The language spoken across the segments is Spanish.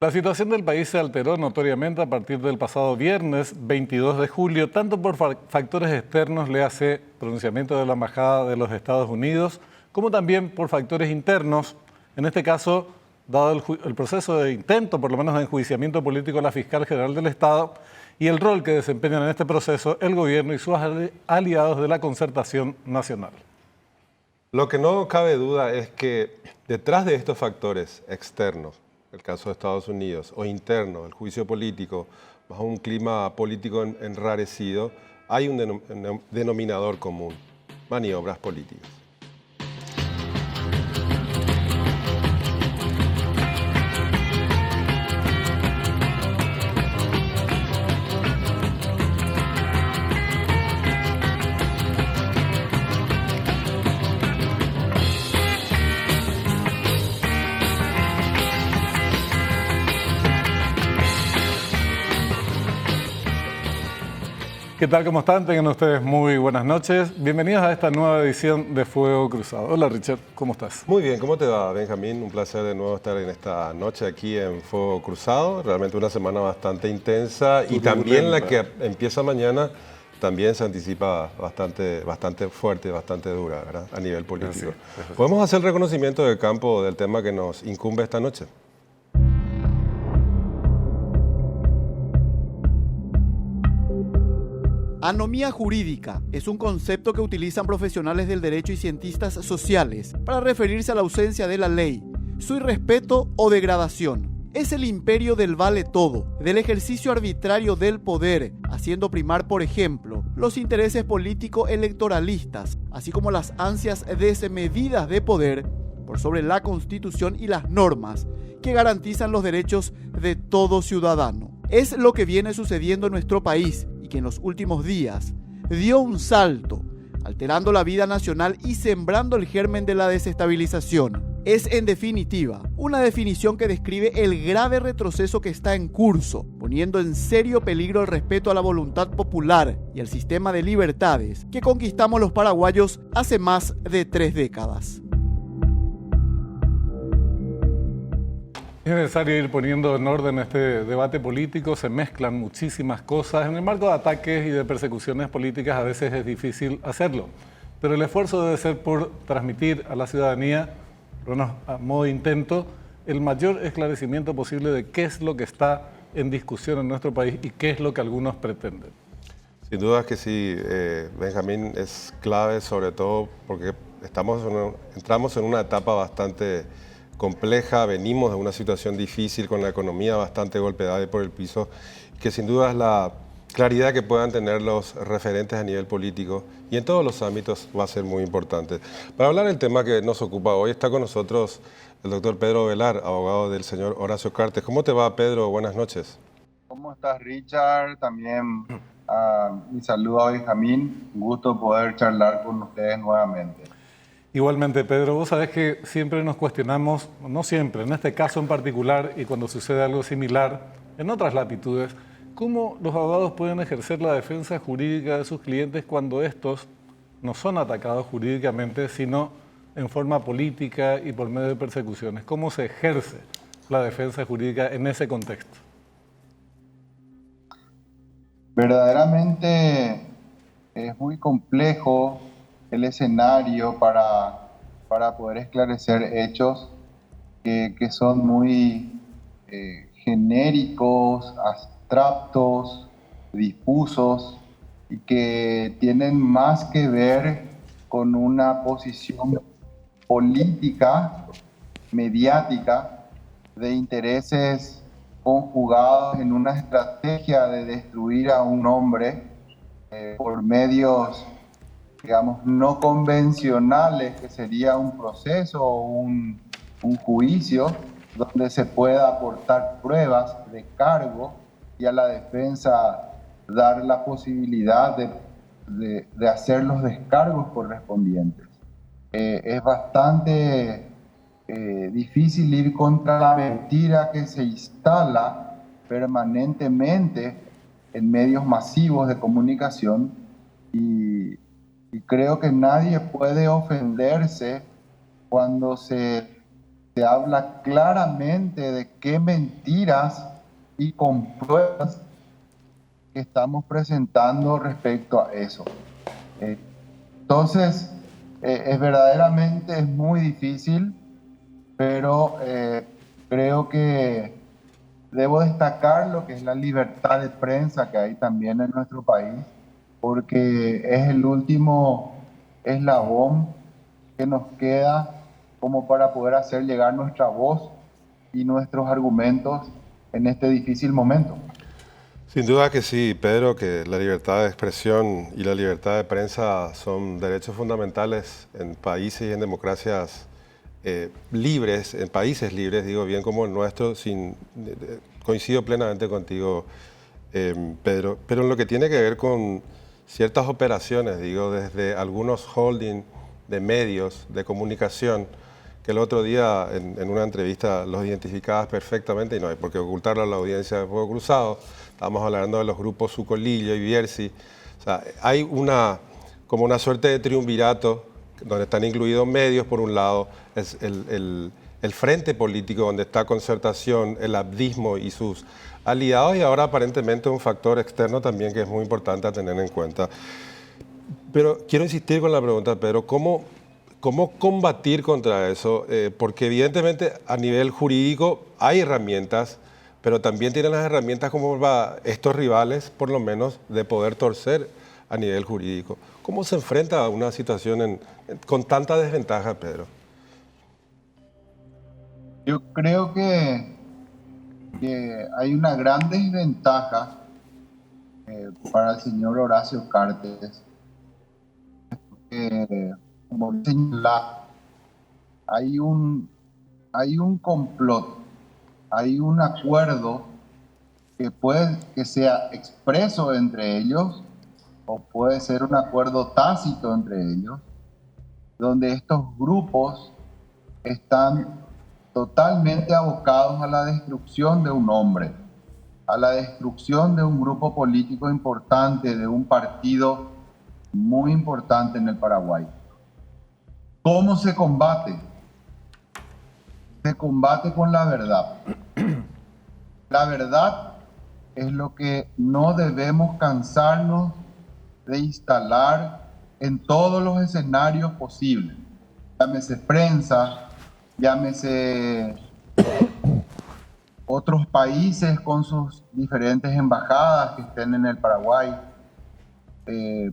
La situación del país se alteró notoriamente a partir del pasado viernes 22 de julio, tanto por factores externos, léase pronunciamiento de la Embajada de los Estados Unidos, como también por factores internos. En este caso, dado el proceso de intento, por lo menos de enjuiciamiento político de la Fiscal General del Estado y el rol que desempeñan en este proceso el gobierno y sus aliados de la concertación nacional. Lo que no cabe duda es que detrás de estos factores externos, el caso de Estados Unidos, o interno, el juicio político, bajo un clima político enrarecido, hay un denominador común: maniobras políticas. ¿Qué tal? ¿Cómo están? Tengan ustedes muy buenas noches. Bienvenidos a esta nueva edición de Fuego Cruzado. Hola Richard, ¿cómo estás? Muy bien, ¿cómo te va, Benjamín? Un placer de nuevo estar en esta noche aquí en Fuego Cruzado. Realmente una semana bastante intensa y también la que empieza mañana también se anticipa bastante fuerte, bastante dura, ¿verdad? A nivel político. ¿Podemos hacer el reconocimiento del campo del tema que nos incumbe esta noche? Anomía jurídica es un concepto que utilizan profesionales del derecho y cientistas sociales para referirse a la ausencia de la ley, su irrespeto o degradación. Es el imperio del vale todo, del ejercicio arbitrario del poder, haciendo primar, por ejemplo, los intereses político-electoralistas, así como las ansias desmedidas de poder por sobre la Constitución y las normas que garantizan los derechos de todo ciudadano. Es lo que viene sucediendo en nuestro país y que en los últimos días dio un salto, alterando la vida nacional y sembrando el germen de la desestabilización. Es, en definitiva, una definición que describe el grave retroceso que está en curso, poniendo en serio peligro el respeto a la voluntad popular y al sistema de libertades que conquistamos los paraguayos hace más de 3 décadas. Es necesario ir poniendo en orden este debate político, se mezclan muchísimas cosas. En el marco de ataques y de persecuciones políticas a veces es difícil hacerlo, pero el esfuerzo debe ser por transmitir a la ciudadanía, por lo menos a modo de intento, el mayor esclarecimiento posible de qué es lo que está en discusión en nuestro país y qué es lo que algunos pretenden. Sin duda que sí, Benjamín, es clave, sobre todo porque entramos en una etapa bastante compleja, venimos de una situación difícil con la economía bastante golpeada y por el piso, que sin duda es la claridad que puedan tener los referentes a nivel político y en todos los ámbitos va a ser muy importante. Para hablar del tema que nos ocupa hoy está con nosotros el doctor Pedro Velar, abogado del señor Horacio Cartes. ¿Cómo te va, Pedro? Buenas noches. ¿Cómo estás, Richard? También mi saludo a Benjamín. Un gusto poder charlar con ustedes nuevamente. Igualmente, Pedro, vos sabés que siempre nos cuestionamos, no siempre, en este caso en particular y cuando sucede algo similar en otras latitudes, cómo los abogados pueden ejercer la defensa jurídica de sus clientes cuando estos no son atacados jurídicamente, sino en forma política y por medio de persecuciones. ¿Cómo se ejerce la defensa jurídica en ese contexto? Verdaderamente es muy complejo el escenario para poder esclarecer hechos que son muy genéricos, abstractos, difusos y que tienen más que ver con una posición política, mediática, de intereses conjugados en una estrategia de destruir a un hombre por medios, digamos, no convencionales, que sería un proceso o un juicio donde se pueda aportar pruebas de cargo y a la defensa dar la posibilidad de hacer los descargos correspondientes. Es bastante difícil ir contra la mentira que se instala permanentemente en medios masivos de comunicación y creo que nadie puede ofenderse cuando se se habla claramente de qué mentiras y con pruebas que estamos presentando respecto a eso. Entonces, verdaderamente es muy difícil, pero creo que debo destacar lo que es la libertad de prensa que hay también en nuestro país, porque es el último eslabón que nos queda como para poder hacer llegar nuestra voz y nuestros argumentos en este difícil momento. Sin duda que sí, Pedro, que la libertad de expresión y la libertad de prensa son derechos fundamentales en países y en democracias libres, en países libres, digo bien como el nuestro, coincido plenamente contigo, Pedro, pero en lo que tiene que ver con ciertas operaciones, digo, desde algunos holding de medios de comunicación, que el otro día en una entrevista los identificabas perfectamente y no hay por qué ocultarlo a la audiencia de Fuego Cruzado. Estamos hablando de los grupos Sucolillo y Bierzi. O sea, hay como una suerte de triunvirato donde están incluidos medios, por un lado, es el frente político donde está Concertación, el abdismo y sus aliados, y ahora aparentemente un factor externo también que es muy importante a tener en cuenta. Pero quiero insistir con la pregunta, Pedro, ¿cómo combatir contra eso? Porque evidentemente a nivel jurídico hay herramientas, pero también tienen las herramientas como para estos rivales, por lo menos, de poder torcer a nivel jurídico. ¿Cómo se enfrenta a una situación con tanta desventaja, Pedro? Yo creo que hay una gran desventaja para el señor Horacio Cartes, como señala, hay un complot, hay un acuerdo que puede que sea expreso entre ellos o puede ser un acuerdo tácito entre ellos, donde estos grupos están totalmente abocados a la destrucción de un hombre, a la destrucción de un grupo político importante, de un partido muy importante en el Paraguay. ¿Cómo se combate? Se combate con la verdad. La verdad es lo que no debemos cansarnos de instalar en todos los escenarios posibles. Llámese prensa, llámese otros países con sus diferentes embajadas que estén en el Paraguay,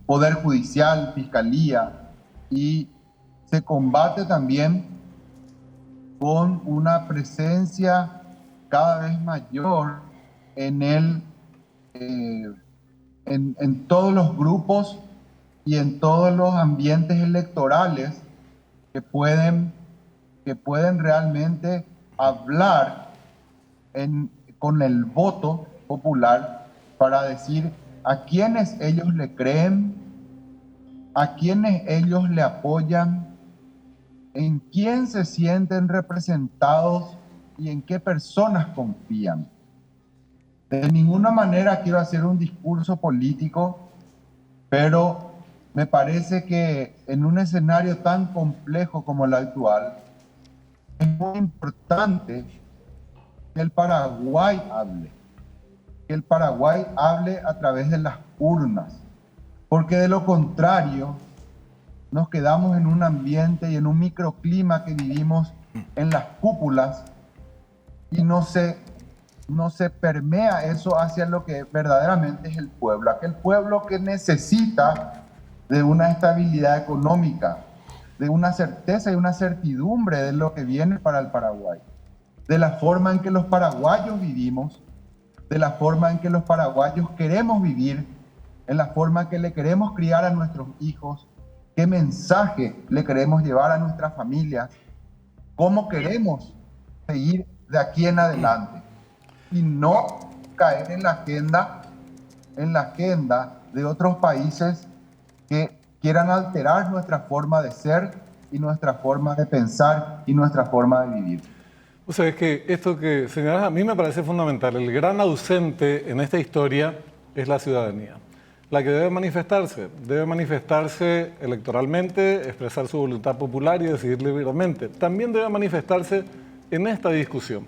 Poder Judicial, Fiscalía, y se combate también con una presencia cada vez mayor en todos los grupos y en todos los ambientes electorales que pueden realmente hablar con el voto popular para decir a quienes ellos le creen, a quienes ellos le apoyan, en quién se sienten representados y en qué personas confían. De ninguna manera quiero hacer un discurso político, pero me parece que en un escenario tan complejo como el actual, es muy importante que el Paraguay hable a través de las urnas, porque de lo contrario nos quedamos en un ambiente y en un microclima que vivimos en las cúpulas y no se permea eso hacia lo que verdaderamente es el pueblo, aquel pueblo que necesita de una estabilidad económica, de una certeza y una certidumbre de lo que viene para el Paraguay, de la forma en que los paraguayos vivimos, de la forma en que los paraguayos queremos vivir, en la forma en que le queremos criar a nuestros hijos, qué mensaje le queremos llevar a nuestras familias, cómo queremos seguir de aquí en adelante y no caer en la agenda de otros países que quieran alterar nuestra forma de ser y nuestra forma de pensar y nuestra forma de vivir. O sea, es que esto que señalas a mí me parece fundamental. El gran ausente en esta historia es la ciudadanía, la que debe manifestarse electoralmente, expresar su voluntad popular y decidir libremente. También debe manifestarse en esta discusión,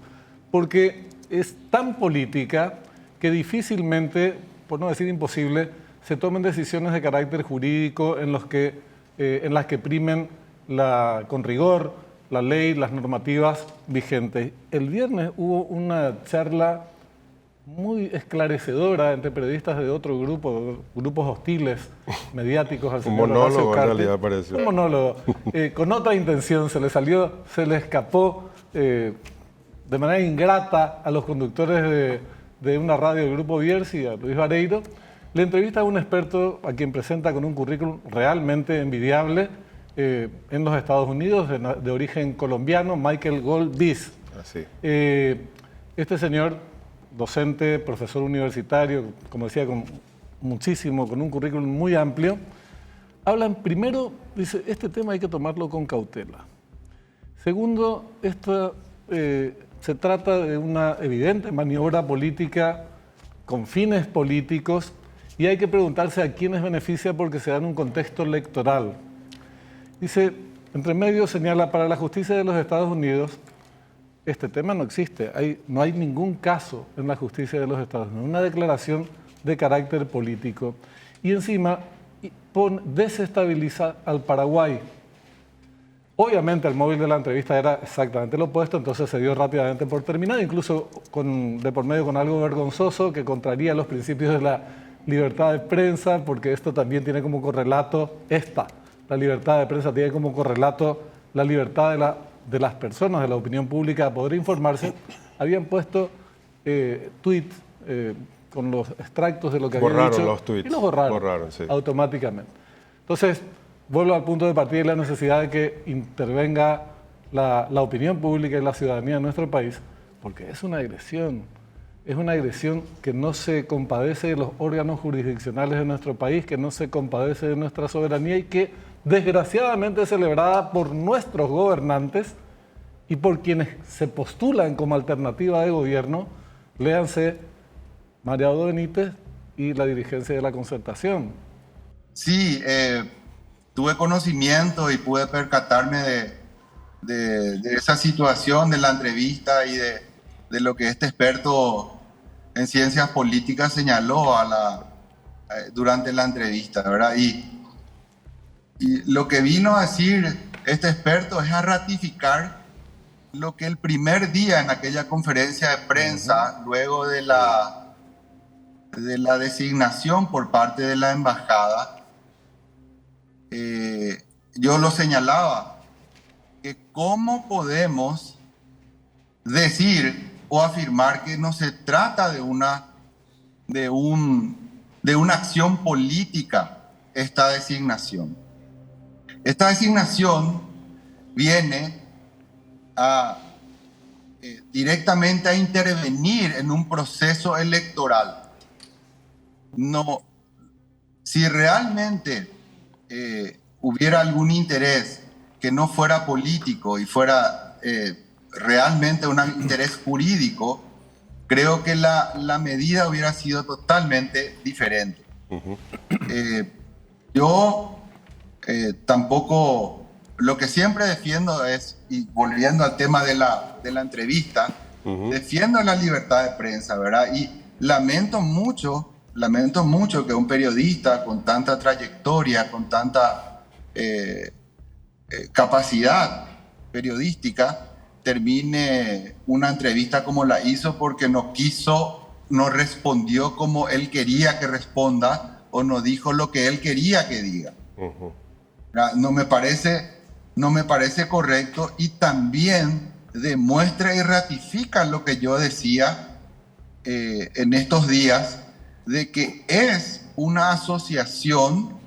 porque es tan política que difícilmente, por no decir imposible, se tomen decisiones de carácter jurídico en las que primen con rigor la ley, las normativas vigentes. El viernes hubo una charla muy esclarecedora entre periodistas de otro grupo, grupos hostiles, mediáticos al señor Horacio monólogo Cartes. en realidad pareció. Un monólogo, con otra intención, se le escapó de manera ingrata a los conductores de una radio del Grupo Bierzi, a Luis Vareiro. Le entrevista a un experto a quien presenta con un currículum realmente envidiable en los Estados Unidos, de origen colombiano, Michael Gold-Biss. Así. Este señor, docente, profesor universitario, como decía, con un currículum muy amplio, hablan primero, dice, este tema hay que tomarlo con cautela. Segundo, se trata de una evidente maniobra política con fines políticos y hay que preguntarse a quiénes beneficia porque se da en un contexto electoral. Dice, entre medio señala, para la justicia de los Estados Unidos, este tema no existe. No hay ningún caso en la justicia de los Estados Unidos, una declaración de carácter político. Y encima desestabiliza al Paraguay. Obviamente el móvil de la entrevista era exactamente lo opuesto, entonces se dio rápidamente por terminado, incluso de por medio con algo vergonzoso que contraría los principios de la libertad de prensa, porque esto también tiene como correlato, la libertad de prensa tiene como correlato la libertad de las personas, de la opinión pública, a poder informarse. Habían puesto tweets con los extractos de lo que habían dicho. Los tweets. Y los borraron sí. Automáticamente. Entonces, vuelvo al punto de partida y la necesidad de que intervenga la opinión pública y la ciudadanía de nuestro país, porque es una agresión que no se compadece de los órganos jurisdiccionales de nuestro país, que no se compadece de nuestra soberanía y que desgraciadamente es celebrada por nuestros gobernantes y por quienes se postulan como alternativa de gobierno, léanse Mariano Benítez y la dirigencia de la Concertación. Sí, tuve conocimiento y pude percatarme de esa situación, de la entrevista y de lo que este experto en ciencias políticas señaló durante la entrevista, ¿verdad? Y lo que vino a decir este experto es a ratificar lo que el primer día en aquella conferencia de prensa, luego de la designación por parte de la embajada, yo lo señalaba, que cómo podemos decir o afirmar que no se trata de una acción política esta designación. Esta designación viene directamente a intervenir en un proceso electoral. No, si realmente hubiera algún interés que no fuera político y fuera realmente un interés jurídico, creo que la medida hubiera sido totalmente diferente. Yo tampoco, lo que siempre defiendo es, y volviendo al tema de la entrevista, defiendo la libertad de prensa, ¿verdad? Y lamento mucho que un periodista con tanta trayectoria, con tanta capacidad periodística, termine una entrevista como la hizo porque no respondió como él quería que responda o no dijo lo que él quería que diga. No me parece correcto y también demuestra y ratifica lo que yo decía en estos días, de que es una asociación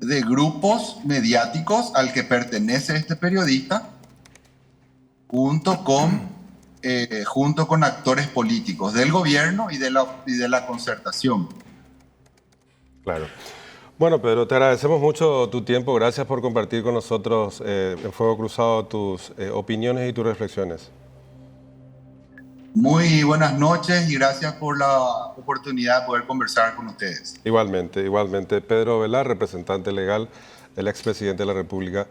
de grupos mediáticos al que pertenece este periodista, junto con actores políticos del gobierno y de la Concertación. Claro. Bueno, Pedro, te agradecemos mucho tu tiempo. Gracias por compartir con nosotros en Fuego Cruzado tus opiniones y tus reflexiones. Muy buenas noches y gracias por la oportunidad de poder conversar con ustedes. Igualmente. Pedro Velar, representante legal del expresidente de la República,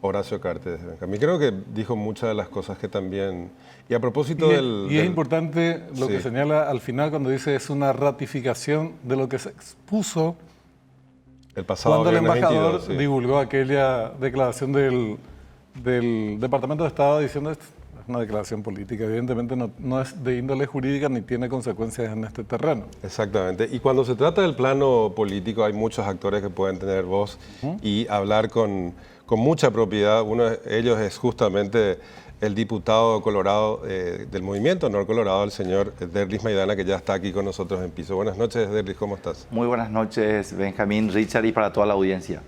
Horacio Cartes, Benjamín. Creo que dijo muchas de las cosas que también... Y a propósito es importante lo que señala al final cuando dice es una ratificación de lo que se expuso el pasado cuando el viernes embajador 22, divulgó aquella declaración del Departamento de Estado diciendo es una declaración política. Evidentemente no es de índole jurídica ni tiene consecuencias en este terreno. Exactamente. Y cuando se trata del plano político hay muchos actores que pueden tener voz y hablar con mucha propiedad. Uno de ellos es justamente el diputado colorado del Movimiento Honor Colorado, el señor Derlis Maidana, que ya está aquí con nosotros en piso. Buenas noches, Derlis, ¿cómo estás? Muy buenas noches, Benjamín, Richard, y para toda la audiencia.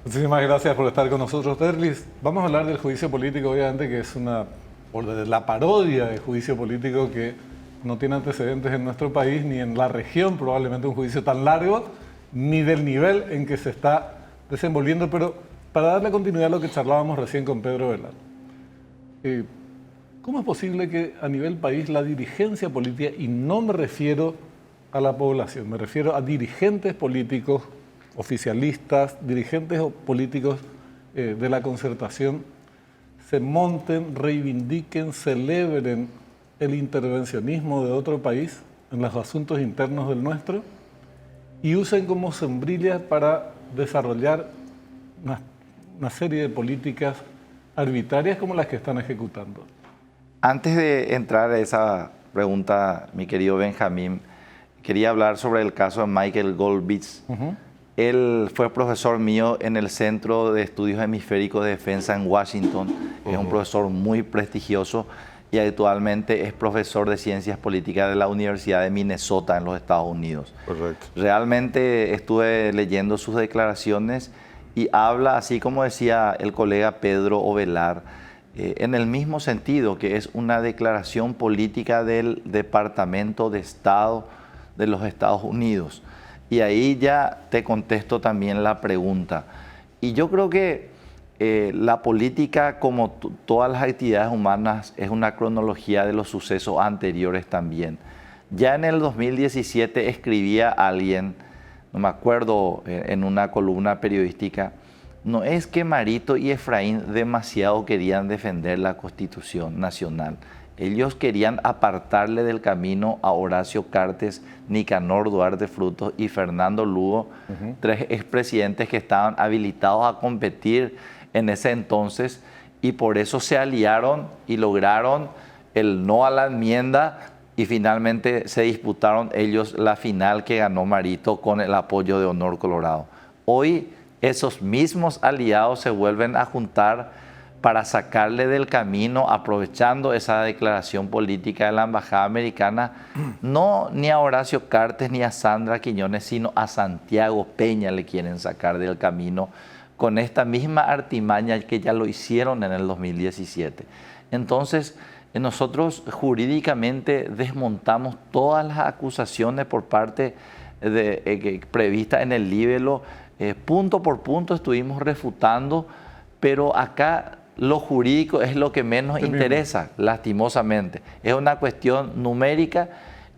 Muchísimas gracias por estar con nosotros, Derlis. Vamos a hablar del juicio político, obviamente, que es la parodia de juicio político que no tiene antecedentes en nuestro país, ni en la región, probablemente un juicio tan largo, ni del nivel en que se está desenvolviendo. Pero para darle continuidad a lo que charlábamos recién con Pedro Velar, ¿cómo es posible que a nivel país la dirigencia política, y no me refiero a la población, me refiero a dirigentes políticos, oficialistas, dirigentes políticos de la concertación, se monten, reivindiquen, celebren el intervencionismo de otro país en los asuntos internos del nuestro y usen como sombrilla para desarrollar una serie de políticas arbitrarias como las que están ejecutando? Antes de entrar a esa pregunta, mi querido Benjamín, quería hablar sobre el caso de Michael Goldbitz. Él fue profesor mío en el Centro de Estudios Hemisféricos de Defensa en Washington. Es un profesor muy prestigioso y actualmente es profesor de Ciencias Políticas de la Universidad de Minnesota en los Estados Unidos. Correcto. Realmente estuve leyendo sus declaraciones y habla, así como decía el colega Pedro Ovelar, en el mismo sentido, que es una declaración política del Departamento de Estado de los Estados Unidos. Y ahí ya te contesto también la pregunta. Y yo creo que la política, como todas las actividades humanas, es una cronología de los sucesos anteriores también. Ya en el 2017 escribía alguien, no me acuerdo, en una columna periodística, no es que Marito y Efraín demasiado querían defender la Constitución Nacional. Ellos querían apartarle del camino a Horacio Cartes, Nicanor Duarte Frutos y Fernando Lugo, tres expresidentes que estaban habilitados a competir en ese entonces, y por eso se aliaron y lograron el no a la enmienda y finalmente se disputaron ellos la final que ganó Marito con el apoyo de Honor Colorado. Hoy esos mismos aliados se vuelven a juntar para sacarle del camino, aprovechando esa declaración política de la Embajada Americana, no ni a Horacio Cartes ni a Sandra Quiñones, sino a Santiago Peña le quieren sacar del camino con esta misma artimaña que ya lo hicieron en el 2017. Entonces, nosotros jurídicamente desmontamos todas las acusaciones por parte previstas en el libelo, punto por punto estuvimos refutando, pero acá lo jurídico es lo que menos interesa, lastimosamente. Es una cuestión numérica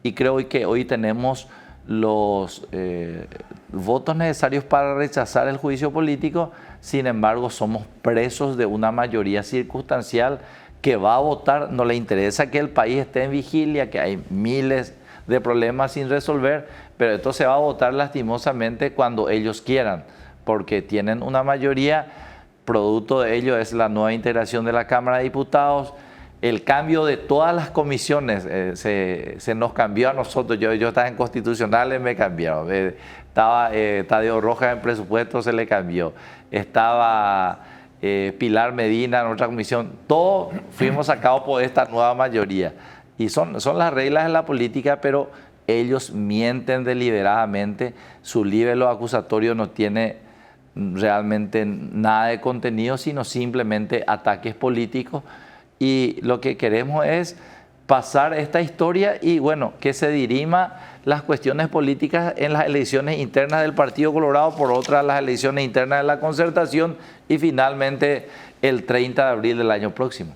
y creo que hoy tenemos los votos necesarios para rechazar el juicio político. Sin embargo, somos presos de una mayoría circunstancial que va a votar. No le interesa que el país esté en vigilia, que hay miles de problemas sin resolver, pero esto se va a votar lastimosamente cuando ellos quieran, porque tienen una mayoría. Producto de ello es la nueva integración de la Cámara de Diputados, el cambio de todas las comisiones, se nos cambió a nosotros. Yo estaba en constitucionales, me cambiaron. Estaba Tadeo Rojas en presupuesto, se le cambió. Estaba Pilar Medina en otra comisión. Todos fuimos sacados por esta nueva mayoría. Y son las reglas de la política, pero ellos mienten deliberadamente. Su libelo acusatorio no tiene realmente nada de contenido, sino simplemente ataques políticos. Y lo que queremos es pasar esta historia y, bueno, que se dirima las cuestiones políticas en las elecciones internas del Partido Colorado, por otra las elecciones internas de la Concertación y finalmente el 30 de abril del año próximo.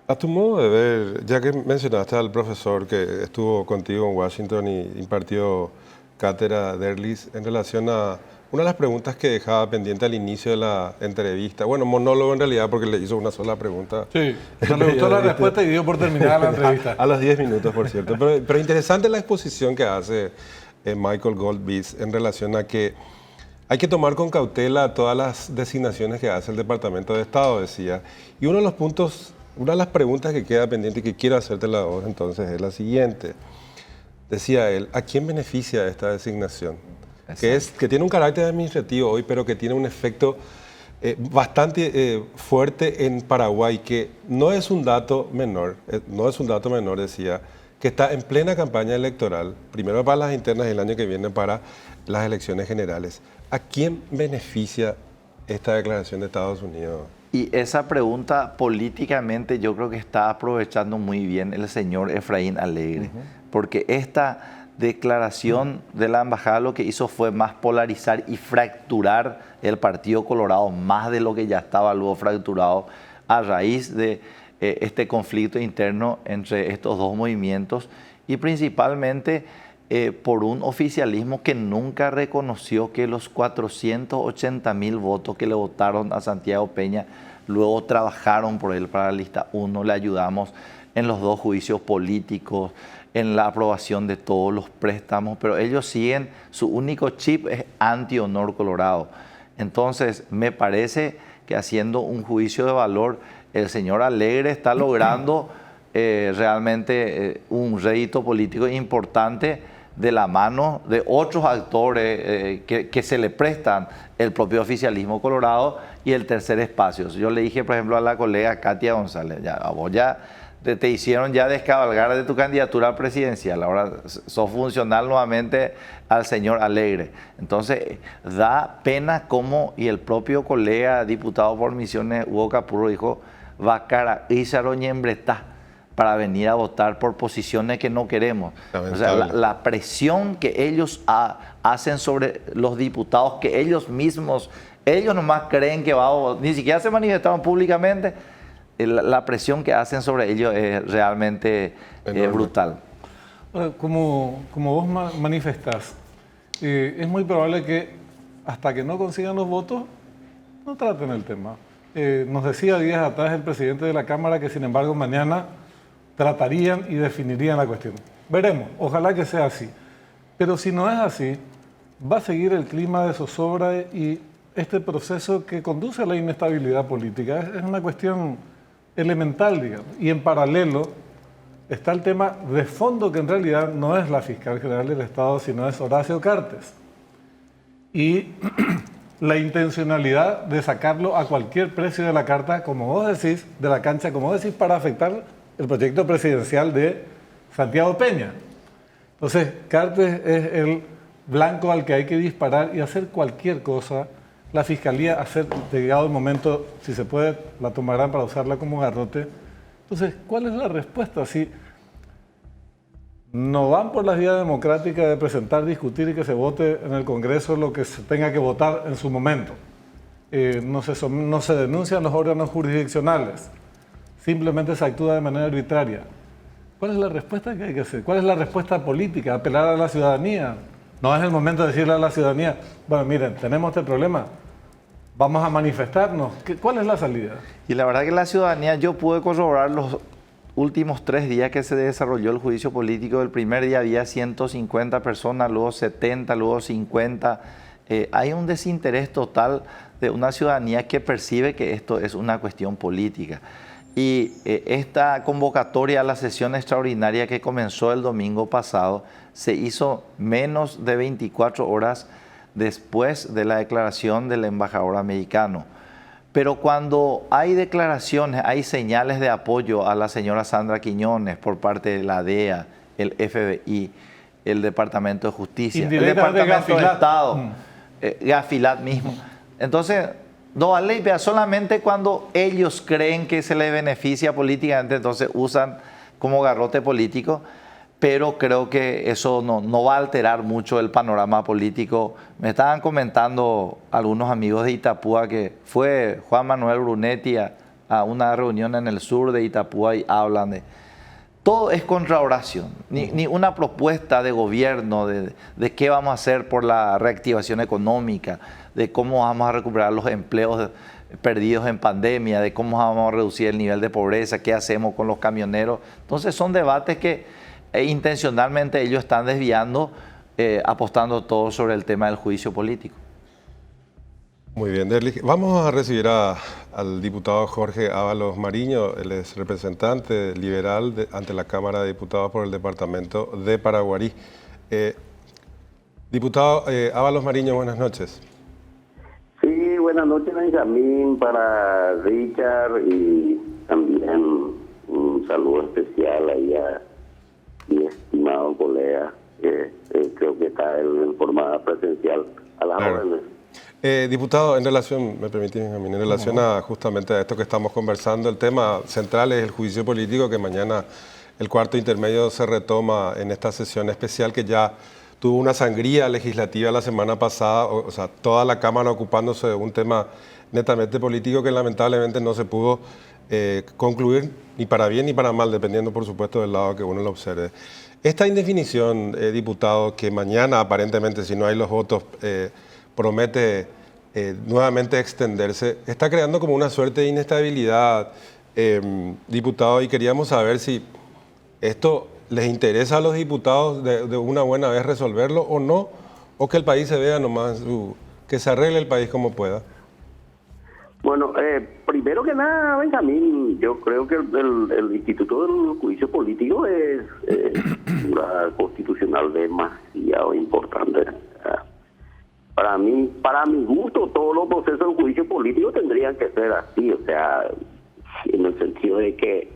A tu modo de ver, ya que mencionaste al profesor que estuvo contigo en Washington y impartió cátedra, Derlis, en relación a una de las preguntas que dejaba pendiente al inicio de la entrevista, bueno, monólogo en realidad porque le hizo una sola pregunta. Sí, no le gustó la respuesta y dio por terminada la entrevista. A los 10 minutos, por cierto. Pero interesante la exposición que hace Michael Goldbees en relación a que hay que tomar con cautela todas las designaciones que hace el Departamento de Estado, decía. Y uno de los puntos, una de las preguntas que queda pendiente y que quiero hacerte la voz entonces es la siguiente. Decía él, ¿a quién beneficia esta designación? Que tiene un carácter administrativo hoy, pero que tiene un efecto bastante fuerte en Paraguay, que no es un dato menor, decía, que está en plena campaña electoral, primero para las internas y el año que viene para las elecciones generales. ¿A quién beneficia esta declaración de Estados Unidos? Y esa pregunta políticamente yo creo que está aprovechando muy bien el señor Efraín Alegre, porque esta declaración de la embajada lo que hizo fue más polarizar y fracturar el Partido Colorado, más de lo que ya estaba luego fracturado a raíz de este conflicto interno entre estos dos movimientos y principalmente por un oficialismo que nunca reconoció que los 480.000 votos que le votaron a Santiago Peña luego trabajaron por él para la lista 1, le ayudamos en los 2 juicios políticos, en la aprobación de todos los préstamos, pero ellos siguen, su único chip es anti-honor colorado. Entonces, me parece que haciendo un juicio de valor, el señor Alegre está logrando realmente un rédito político importante de la mano de otros actores que se le prestan, el propio oficialismo colorado y el Tercer Espacio. Yo le dije, por ejemplo, a la colega Katia González, vos ya te hicieron ya descabalgar de tu candidatura presidencial, ahora sos funcional nuevamente al señor Alegre. Entonces, da pena como, y el propio colega diputado por Misiones, Hugo Capurro, dijo, Vacara, Ízaro Ñembretá, para venir a votar por posiciones que no queremos. O sea, la presión que ellos hacen sobre los diputados, que ellos mismos, ellos nomás creen que ni siquiera se manifestaron públicamente, la presión que hacen sobre ellos es realmente brutal. Como vos manifestás, es muy probable que hasta que no consigan los votos, no traten el tema. Nos decía días atrás el presidente de la Cámara que, sin embargo, mañana tratarían y definirían la cuestión. Veremos, ojalá que sea así. Pero si no es así, va a seguir el clima de zozobra y este proceso que conduce a la inestabilidad política. Es una cuestión elemental, digamos. Y en paralelo está el tema de fondo, que en realidad no es la fiscal general del Estado, sino es Horacio Cartes. Y la intencionalidad de sacarlo a cualquier precio de la carta, como vos decís, de la cancha, como vos decís, para afectar el proyecto presidencial de Santiago Peña. Entonces, Cartes es el blanco al que hay que disparar y hacer cualquier cosa. La Fiscalía, llegado el momento, si se puede, la tomarán para usarla como garrote. Entonces, ¿cuál es la respuesta? Si no van por la vía democrática de presentar, discutir y que se vote en el Congreso lo que se tenga que votar en su momento, no se denuncian los órganos jurisdiccionales, simplemente se actúa de manera arbitraria. ¿Cuál es la respuesta que hay que hacer? ¿Cuál es la respuesta política? ¿Apelar a la ciudadanía? No es el momento de decirle a la ciudadanía, bueno, miren, tenemos este problema, vamos a manifestarnos. ¿Cuál es la salida? Y la verdad que la ciudadanía, yo pude corroborar los últimos 3 días que se desarrolló el juicio político. El primer día había 150 personas, luego 70, luego 50. Hay un desinterés total de una ciudadanía que percibe que esto es una cuestión política. Y esta convocatoria a la sesión extraordinaria que comenzó el domingo pasado se hizo menos de 24 horas después de la declaración del embajador americano. Pero cuando hay declaraciones, hay señales de apoyo a la señora Sandra Quiñones por parte de la DEA, el FBI, el Departamento de Justicia, el Departamento de Estado, Gafilat mismo. Entonces, no vale, solamente cuando ellos creen que se les beneficia políticamente, entonces usan como garrote político, pero creo que eso no va a alterar mucho el panorama político. Me estaban comentando algunos amigos de Itapúa que fue Juan Manuel Brunetti a una reunión en el sur de Itapúa y hablan todo es contraoración, ni una propuesta de gobierno de qué vamos a hacer por la reactivación económica, de cómo vamos a recuperar los empleos perdidos en pandemia, de cómo vamos a reducir el nivel de pobreza, qué hacemos con los camioneros. Entonces son debates que intencionalmente ellos están desviando, apostando todo sobre el tema del juicio político. Muy bien, vamos a recibir al diputado Jorge Ábalos Mariño, él es representante liberal ante la Cámara de Diputados por el departamento de Paraguarí. Diputado Ábalos Mariño, buenas noches. Sí, buenas noches, Benjamín, para Richard, y también un saludo especial ahí a mi estimado colega, que creo que está en forma presencial a las órdenes. Diputado, en relación, me permitís, Benjamín, en relación a justamente a esto que estamos conversando, el tema central es el juicio político, que mañana el cuarto intermedio se retoma en esta sesión especial que ya tuvo una sangría legislativa la semana pasada, o sea, toda la Cámara ocupándose de un tema netamente político que lamentablemente no se pudo concluir ni para bien ni para mal, dependiendo por supuesto del lado que uno lo observe. Esta indefinición, diputado, que mañana aparentemente, si no hay los votos, promete nuevamente extenderse, está creando como una suerte de inestabilidad, diputado, y queríamos saber si esto les interesa a los diputados de una buena vez resolverlo o no, o que el país se vea nomás, que se arregle el país como pueda. Bueno, primero que nada, Benjamín, yo creo que el Instituto del Juicio Político es una constitucional demasiado importante. Para mí, para mi gusto, todos los procesos de juicio político tendrían que ser así, o sea, en el sentido de que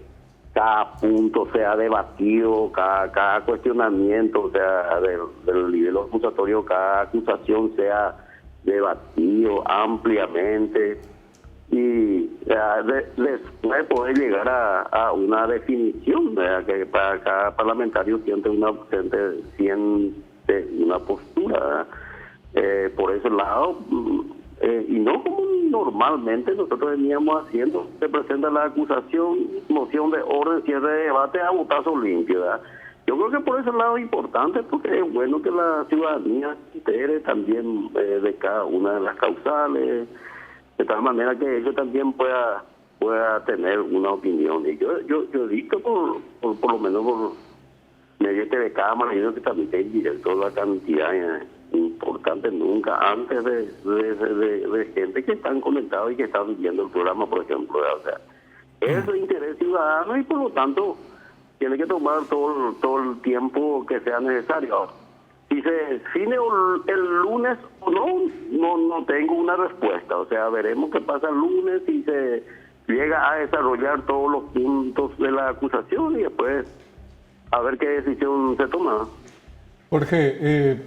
cada punto sea debatido, cada cuestionamiento, o sea, del nivel acusatorio, cada acusación sea debatido ampliamente y después poder llegar a una definición, ¿verdad? Que para cada parlamentario siente una postura, ¿verdad? Por ese lado, y no como normalmente nosotros veníamos haciendo, se presenta la acusación, moción de orden, cierre de debate, a votazo limpio, ¿verdad? Yo creo que por ese lado es importante, porque es bueno que la ciudadanía se entere también de cada una de las causales, de tal manera que ellos también pueda tener una opinión. Y yo he visto por lo menos por medio de cámara, yo que también hay directo la cantidad importante nunca antes de gente que están conectados y que están viendo el programa, por ejemplo. O sea, es de interés ciudadano y por lo tanto tiene que tomar todo el tiempo que sea necesario. Si se define el lunes o no tengo una respuesta. O sea, veremos qué pasa el lunes y se llega a desarrollar todos los puntos de la acusación y después a ver qué decisión se toma. Jorge,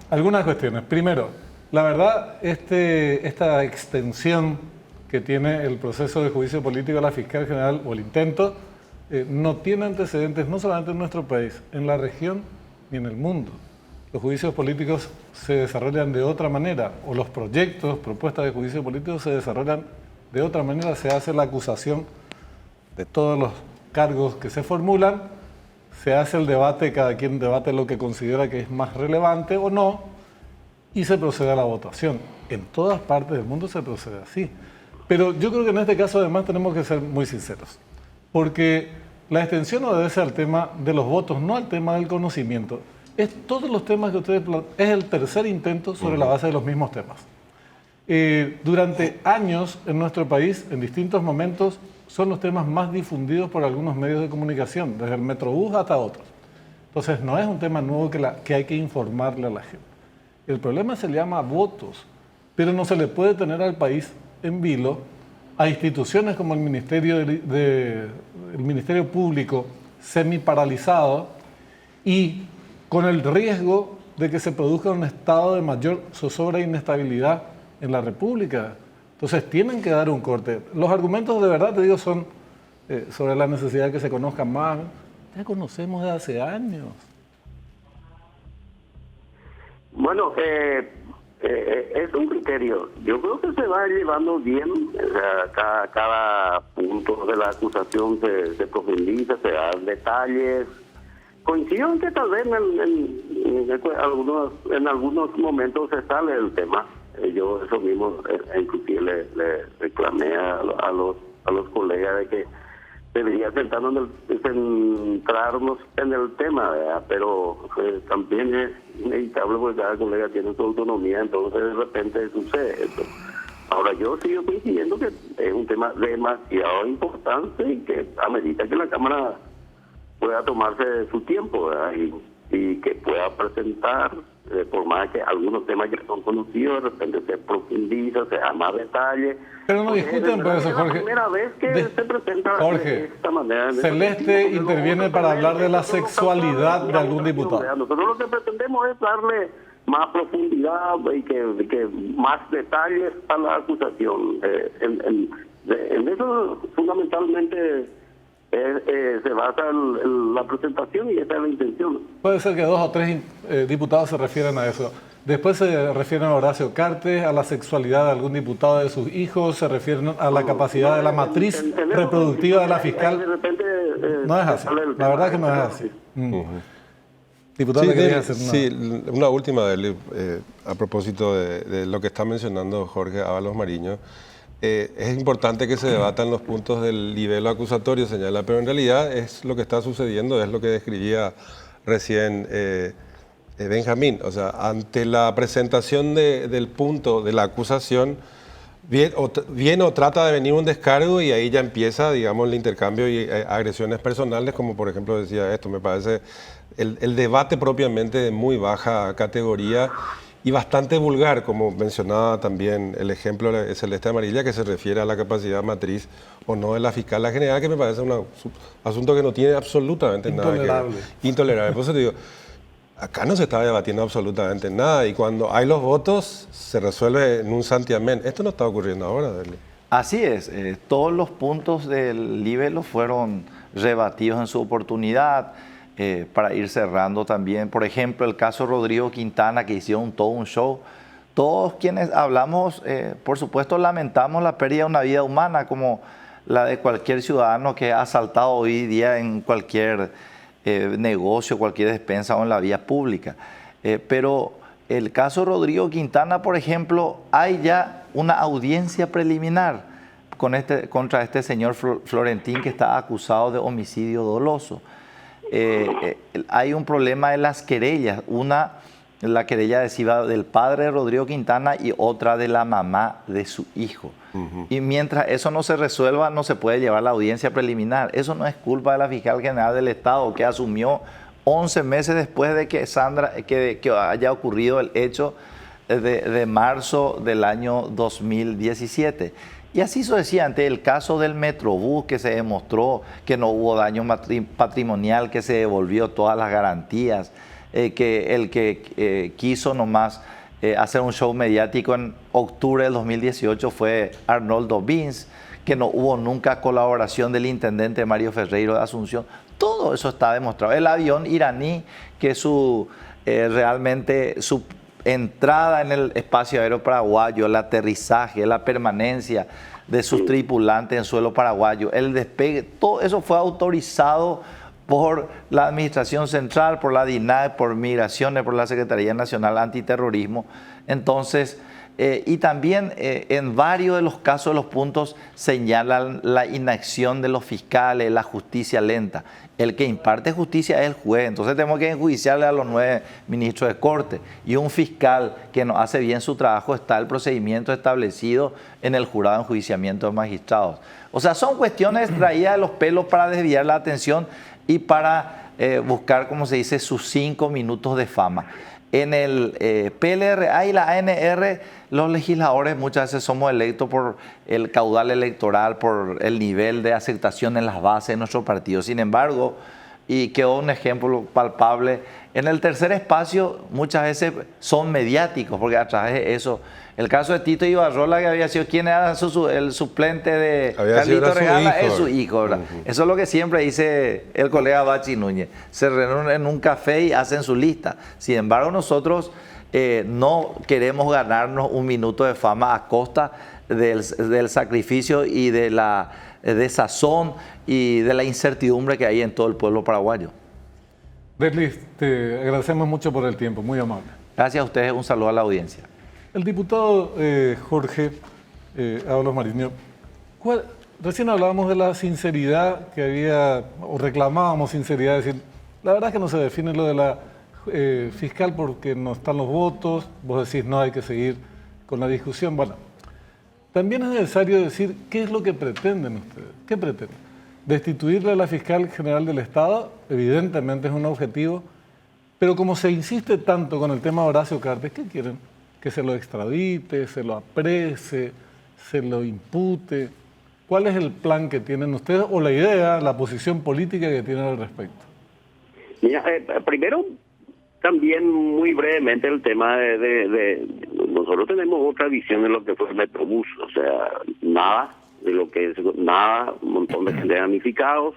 algunas cuestiones. Primero, la verdad, esta extensión que tiene el proceso de juicio político de la fiscal general, o el intento, no tiene antecedentes no solamente en nuestro país, en la región ni en el mundo. Los juicios políticos se desarrollan de otra manera, o los propuestas de juicio político se desarrollan de otra manera. Se hace la acusación de todos los cargos que se formulan, se hace el debate, cada quien debate lo que considera que es más relevante o no, y se procede a la votación. En todas partes del mundo se procede así. Pero yo creo que en este caso además tenemos que ser muy sinceros, porque la extensión obedece al tema de los votos, no al tema del conocimiento. Todos los temas que ustedes plantean, es el tercer intento sobre la base de los mismos temas. Durante años en nuestro país, en distintos momentos, son los temas más difundidos por algunos medios de comunicación, desde el Metrobús hasta otros. Entonces, no es un tema nuevo que hay que informarle a la gente. El problema se le llama votos, pero no se le puede tener al país en vilo a instituciones como el Ministerio Público semi-paralizado y con el riesgo de que se produzca un estado de mayor zozobra e inestabilidad en la República. Entonces tienen que dar un corte. Los argumentos de verdad, te digo, son sobre la necesidad de que se conozcan más. Ya conocemos desde hace años. Bueno, es un criterio. Yo creo que se va llevando bien, o sea, cada punto de la acusación se profundiza, se dan detalles. Coincido en que tal vez en algunos momentos se sale el tema. Yo eso mismo, inclusive le reclamé a los colegas de que debería centrarnos en el tema, ¿verdad? Pero también es inevitable porque cada colega tiene su autonomía, entonces de repente sucede eso. Ahora yo sigo coincidiendo que es un tema demasiado importante y que a medida que la Cámara pueda tomarse su tiempo, ¿verdad? Y que pueda presentar, por más que algunos temas ya son conocidos, de repente se profundiza, se da más detalle. Pero no discuten por eso, Jorge. Es la primera vez que se presenta Jorge, de esta manera. Celeste interviene para hablar de la sexualidad de algún diputado. Nosotros lo que pretendemos es darle más profundidad y que más detalles a la acusación. En eso fundamentalmente se basa la presentación y esa es la intención. Puede ser que 2 o 3 diputados se refieran a eso. Después se refieren a Horacio Cartes, a la sexualidad de algún diputado de sus hijos, se refieren a la capacidad de la matriz reproductiva de la fiscal. De repente, no es así, la verdad que no es así. Diputado, sí, ¿qué quería hacer? Sí, una última a propósito de lo que está mencionando Jorge Ábalos Mariño. Es importante que se debatan los puntos del nivel acusatorio, señala, pero en realidad es lo que está sucediendo, es lo que describía recién Benjamín. O sea, ante la presentación del punto de la acusación, viene o trata de venir un descargo y ahí ya empieza, digamos, el intercambio y agresiones personales, como por ejemplo decía esto, me parece el debate propiamente de muy baja categoría y bastante vulgar, como mencionaba también el ejemplo de Celeste Amarilla, que se refiere a la capacidad matriz o no de la fiscal general, que me parece un asunto que no tiene absolutamente nada que ver. Intolerable. Por eso te digo, acá no se está debatiendo absolutamente nada y cuando hay los votos se resuelve en un santiamén. Esto no está ocurriendo ahora, Deli. Así es, todos los puntos del libelo fueron rebatidos en su oportunidad. Para ir cerrando también, por ejemplo, el caso Rodrigo Quintana, que hicieron todo un show. Todos quienes hablamos, por supuesto, lamentamos la pérdida de una vida humana, como la de cualquier ciudadano que ha asaltado hoy día en cualquier negocio, cualquier despensa o en la vía pública. Pero el caso Rodrigo Quintana, por ejemplo, hay ya una audiencia preliminar contra este señor Florentín, que está acusado de homicidio doloso. Hay un problema de las querellas, la querella adhesiva del padre de Rodrigo Quintana y otra de la mamá de su hijo. Y mientras eso no se resuelva, no se puede llevar la audiencia preliminar. Eso no es culpa de la fiscal general del Estado, que asumió 11 meses después de que haya ocurrido el hecho de marzo del año 2017. Y así sucesivamente, el caso del Metrobús, que se demostró que no hubo daño patrimonial, que se devolvió todas las garantías, que el que quiso nomás hacer un show mediático en octubre del 2018 fue Arnoldo Vince, que no hubo nunca colaboración del intendente Mario Ferreiro de Asunción. Todo eso está demostrado. El avión iraní, que realmente su entrada en el espacio aéreo paraguayo, el aterrizaje, la permanencia de sus tripulantes en suelo paraguayo, el despegue, todo eso fue autorizado por la Administración Central, por la DINAE, por Migraciones, por la Secretaría Nacional Antiterrorismo. Entonces, y también en varios de los casos, los puntos señalan la inacción de los fiscales, la justicia lenta. El que imparte justicia es el juez, entonces tenemos que enjuiciarle a los 9 ministros de Corte. Y un fiscal que no hace bien su trabajo, está el procedimiento establecido en el jurado de enjuiciamiento de magistrados. O sea, son cuestiones traídas de los pelos para desviar la atención y para buscar, como se dice, sus 5 minutos de fama. En el PLRA y la ANR, los legisladores muchas veces somos electos por el caudal electoral, por el nivel de aceptación en las bases de nuestro partido. Sin embargo, y quedó un ejemplo palpable, en el tercer espacio muchas veces son mediáticos, porque a través de eso, el caso de Tito Ibarrola, que había sido quien era el suplente de Carlito Regala, es su hijo, ¿verdad? Eso es lo que siempre dice el colega Bachi Núñez. Se reúnen en un café y hacen su lista. Sin embargo, nosotros no queremos ganarnos un minuto de fama a costa del sacrificio y de la desazón y de la incertidumbre que hay en todo el pueblo paraguayo. Deslis, te agradecemos mucho por el tiempo, muy amable. Gracias a ustedes, un saludo a la audiencia. El diputado Jorge Ábalos Mariño, recién hablábamos de la sinceridad que había, o reclamábamos sinceridad, es decir, la verdad es que no se define lo de la fiscal porque no están los votos, vos decís no hay que seguir con la discusión. Bueno, también es necesario decir qué es lo que pretenden ustedes. ¿Qué pretenden? Destituirle a la fiscal general del Estado, evidentemente es un objetivo, pero como se insiste tanto con el tema de Horacio Cartes, ¿qué quieren? Que se lo extradite, se lo aprese, se lo impute. ¿Cuál es el plan que tienen ustedes o la idea, la posición política que tienen al respecto? Mira, primero, también muy brevemente el tema de nosotros tenemos otra visión de lo que fue el Metrobús, o sea, nada de lo que es nada, un montón de gente damnificados,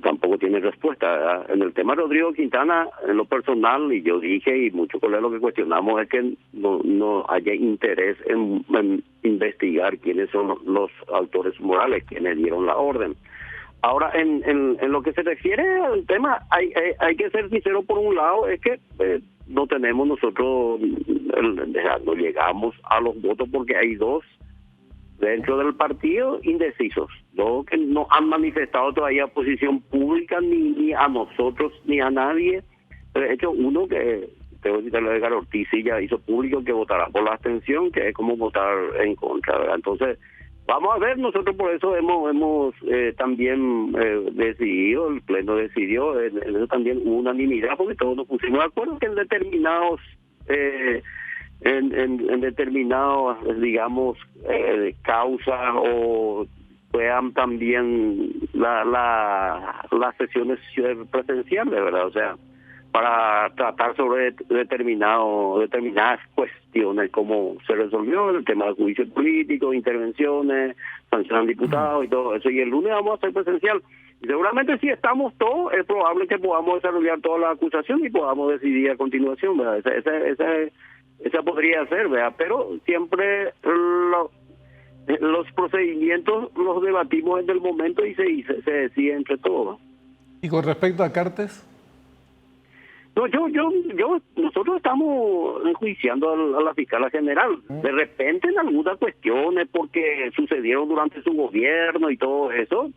tampoco tiene respuesta, ¿verdad? En el tema de Rodrigo Quintana, en lo personal, y yo dije, y muchos colegas lo que cuestionamos es que no haya interés en investigar quiénes son los autores morales, quienes dieron la orden. Ahora, en lo que se refiere al tema, hay que ser sincero por un lado, es que no tenemos nosotros, no llegamos a los votos porque hay dos dentro del partido indecisos, dos que no han manifestado todavía posición pública ni a nosotros ni a nadie. De hecho, uno que, tengo que citarle a Edgar Ortiz, sí ya hizo público que votará por la abstención, que es como votar en contra, ¿verdad? Entonces, vamos a ver, nosotros por eso hemos también decidido, el Pleno decidió, en eso también hubo unanimidad, porque todos nos pusimos de acuerdo que en determinados, en determinados, digamos, causas o puedan también las sesiones presenciales, ¿verdad? O sea, para tratar sobre determinadas cuestiones, como se resolvió el tema del juicio político, intervenciones, sancionan diputados y todo eso. Y el lunes vamos a hacer presencial. Y seguramente si estamos todos, es probable que podamos desarrollar toda la acusación y podamos decidir a continuación, ¿verdad? Esa podría ser, ¿verdad? Pero siempre los procedimientos los debatimos en el momento y se decide entre todos. ¿Y con respecto a Cartes? No, nosotros estamos enjuiciando a la fiscal general. De repente en algunas cuestiones, porque sucedieron durante su gobierno y todo eso,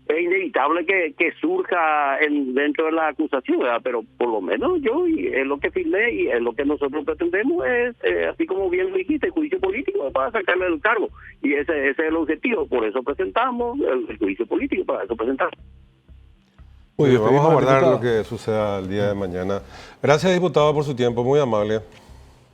es inevitable que surja dentro de la acusación, ¿verdad? Pero por lo menos es lo que firmé y es lo que nosotros pretendemos, es así como bien lo dijiste, juicio político para sacarle el cargo. Y ese es el objetivo, por eso presentamos el juicio político, para eso presentamos. Muy bien, vamos a guardar lo que suceda el día de mañana. Gracias, diputado, por su tiempo, muy amable.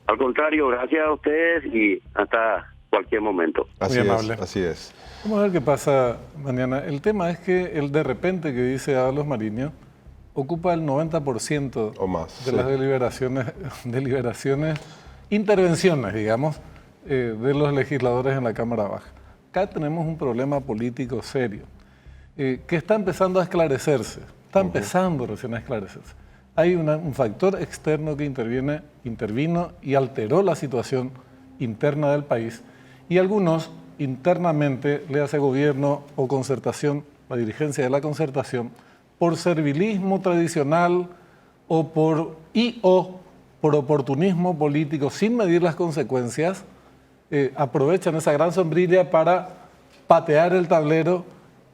Al contrario, gracias a ustedes y hasta cualquier momento. Así muy es, amable. así es. Vamos a ver qué pasa mañana. El tema es que el de repente que dice Ábalos Mariño ocupa el 90% o más, de sí. las deliberaciones, intervenciones, digamos, de los legisladores en la Cámara Baja. Acá tenemos un problema político serio. Que está empezando a esclarecerse, está empezando recién a esclarecerse. Hay un factor externo que intervino y alteró la situación interna del país y algunos internamente, le hace gobierno o concertación, la dirigencia de la concertación, por servilismo tradicional o por oportunismo político sin medir las consecuencias, aprovechan esa gran sombrilla para patear el tablero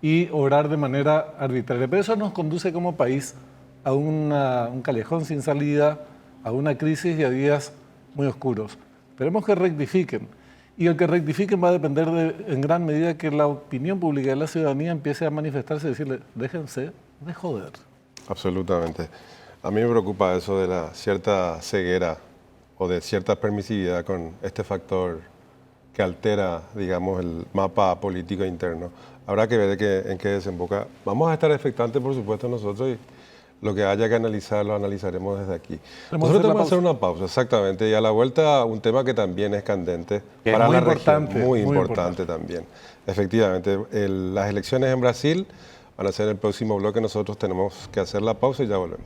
y obrar de manera arbitraria. Pero eso nos conduce como país a un callejón sin salida, a una crisis y a días muy oscuros. Esperemos que rectifiquen. Y el que rectifiquen va a depender en gran medida que la opinión pública de la ciudadanía empiece a manifestarse y decirle, déjense de joder. Absolutamente. A mí me preocupa eso de la cierta ceguera o de cierta permisividad con este factor que altera, digamos, el mapa político interno. Habrá que ver en qué desemboca. Vamos a estar expectantes, por supuesto, nosotros y lo que haya que analizar lo analizaremos desde aquí. Nosotros tenemos que hacer una pausa, exactamente, y a la vuelta un tema que también es candente para la región, muy importante también. Efectivamente, las elecciones en Brasil van a ser el próximo bloque, nosotros tenemos que hacer la pausa y ya volvemos.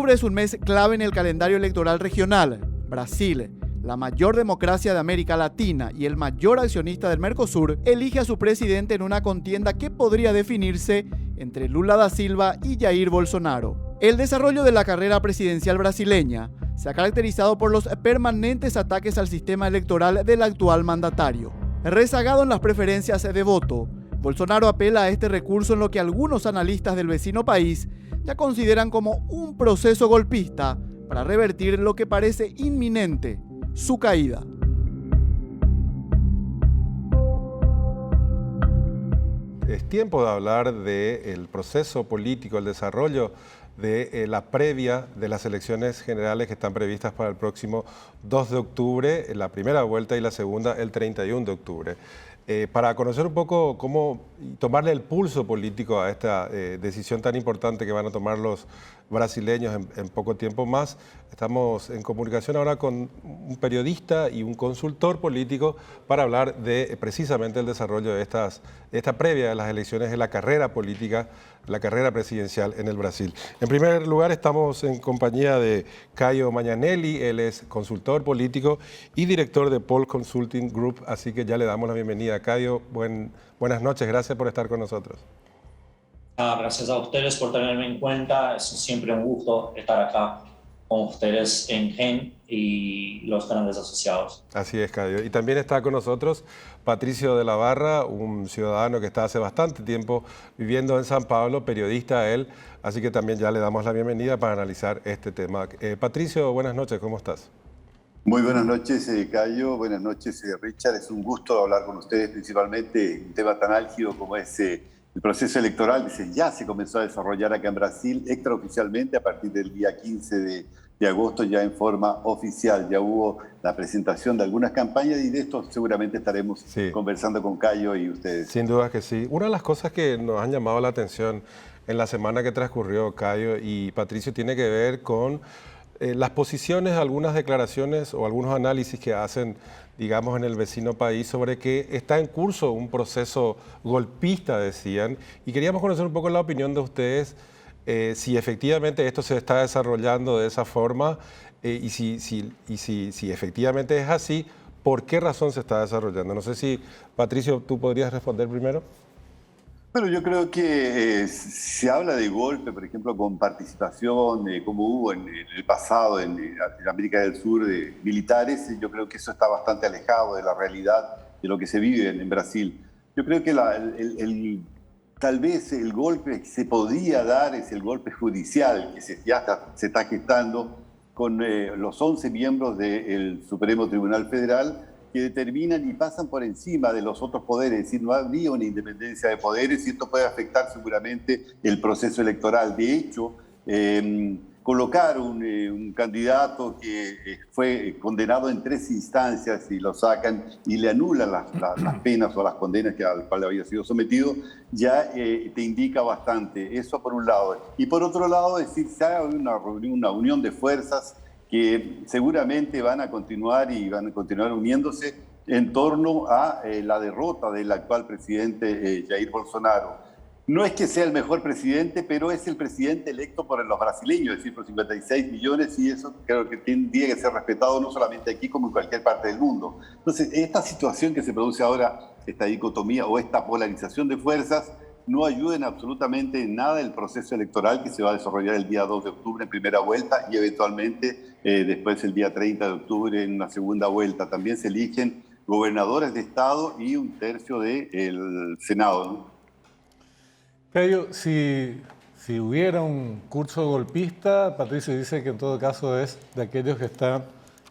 Octubre es un mes clave en el calendario electoral regional. Brasil, la mayor democracia de América Latina y el mayor accionista del Mercosur, elige a su presidente en una contienda que podría definirse entre Lula da Silva y Jair Bolsonaro. El desarrollo de la carrera presidencial brasileña se ha caracterizado por los permanentes ataques al sistema electoral del actual mandatario. Rezagado en las preferencias de voto, Bolsonaro apela a este recurso en lo que algunos analistas del vecino país ya consideran como un proceso golpista para revertir lo que parece inminente, su caída. Es tiempo de hablar del proceso político, el desarrollo de la previa de las elecciones generales que están previstas para el próximo 2 de octubre, la primera vuelta y la segunda el 31 de octubre. Para conocer un poco cómo tomarle el pulso político a esta decisión tan importante que van a tomar los brasileños en poco tiempo más, estamos en comunicación ahora con un periodista y un consultor político para hablar de precisamente el desarrollo de esta previa de las elecciones de la carrera política, la carrera presidencial en el Brasil. En primer lugar, estamos en compañía de Caio Magnanelli, él es consultor político y director de Paul Consulting Group, así que ya le damos la bienvenida. Caio, buenas noches, gracias por estar con nosotros. Gracias a ustedes por tenerme en cuenta, es siempre un gusto estar acá con ustedes en GEN y los grandes asociados. Así es, Caio. Y también está con nosotros Patricio de la Barra, un ciudadano que está hace bastante tiempo viviendo en San Pablo, periodista él, así que también ya le damos la bienvenida para analizar este tema. Patricio, buenas noches, ¿cómo estás? Muy buenas noches, Caio. Buenas noches, Richard. Es un gusto hablar con ustedes, principalmente un tema tan álgido como es el proceso electoral que ya se comenzó a desarrollar acá en Brasil, extraoficialmente a partir del día 15 de agosto, ya en forma oficial. Ya hubo la presentación de algunas campañas y de esto seguramente estaremos conversando con Caio y ustedes. Sin duda que sí. Una de las cosas que nos han llamado la atención en la semana que transcurrió, Caio y Patricio, tiene que ver con las posiciones, algunas declaraciones o algunos análisis que hacen, digamos, en el vecino país sobre que está en curso un proceso golpista, decían, y queríamos conocer un poco la opinión de ustedes, si efectivamente esto se está desarrollando de esa forma y si efectivamente es así, ¿por qué razón se está desarrollando? No sé si, Patricio, tú podrías responder primero. Bueno, yo creo que se habla de golpe, por ejemplo, con participación, como hubo en el pasado en América del Sur, de militares. Yo creo que eso está bastante alejado de la realidad de lo que se vive en Brasil. Yo creo que tal vez el golpe que se podría dar es el golpe judicial que ya se está gestando con los 11 miembros del Supremo Tribunal Federal, que determinan y pasan por encima de los otros poderes, es decir, no habría una independencia de poderes y esto puede afectar seguramente el proceso electoral. De hecho, colocar un candidato que fue condenado en 3 instancias y lo sacan y le anulan las penas o las condenas al cual había sido sometido, ya te indica bastante. Eso por un lado. Y por otro lado, es decir, se ha una unión de fuerzas que seguramente van a continuar uniéndose en torno a la derrota del actual presidente Jair Bolsonaro. No es que sea el mejor presidente, pero es el presidente electo por los brasileños, es decir, por 56 millones, y eso creo que tendría que ser respetado no solamente aquí como en cualquier parte del mundo. Entonces, esta situación que se produce ahora, esta dicotomía o esta polarización de fuerzas, no ayuden absolutamente en nada el proceso electoral que se va a desarrollar el día 2 de octubre en primera vuelta y eventualmente después el día 30 de octubre en una segunda vuelta. También se eligen gobernadores de estado y 1/3 del Senado, ¿no? Caio, si hubiera un curso golpista, Patricio dice que en todo caso es de aquellos que están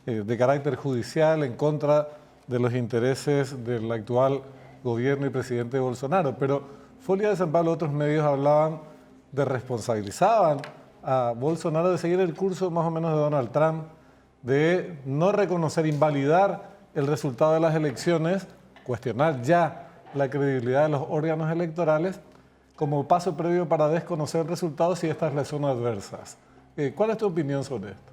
de carácter judicial en contra de los intereses del actual gobierno y presidente Bolsonaro, pero Folia de San Pablo, otros medios responsabilizaban a Bolsonaro de seguir el curso más o menos de Donald Trump, de no reconocer, invalidar el resultado de las elecciones, cuestionar ya la credibilidad de los órganos electorales como paso previo para desconocer resultados y estas le son adversas. ¿Cuál es tu opinión sobre esto?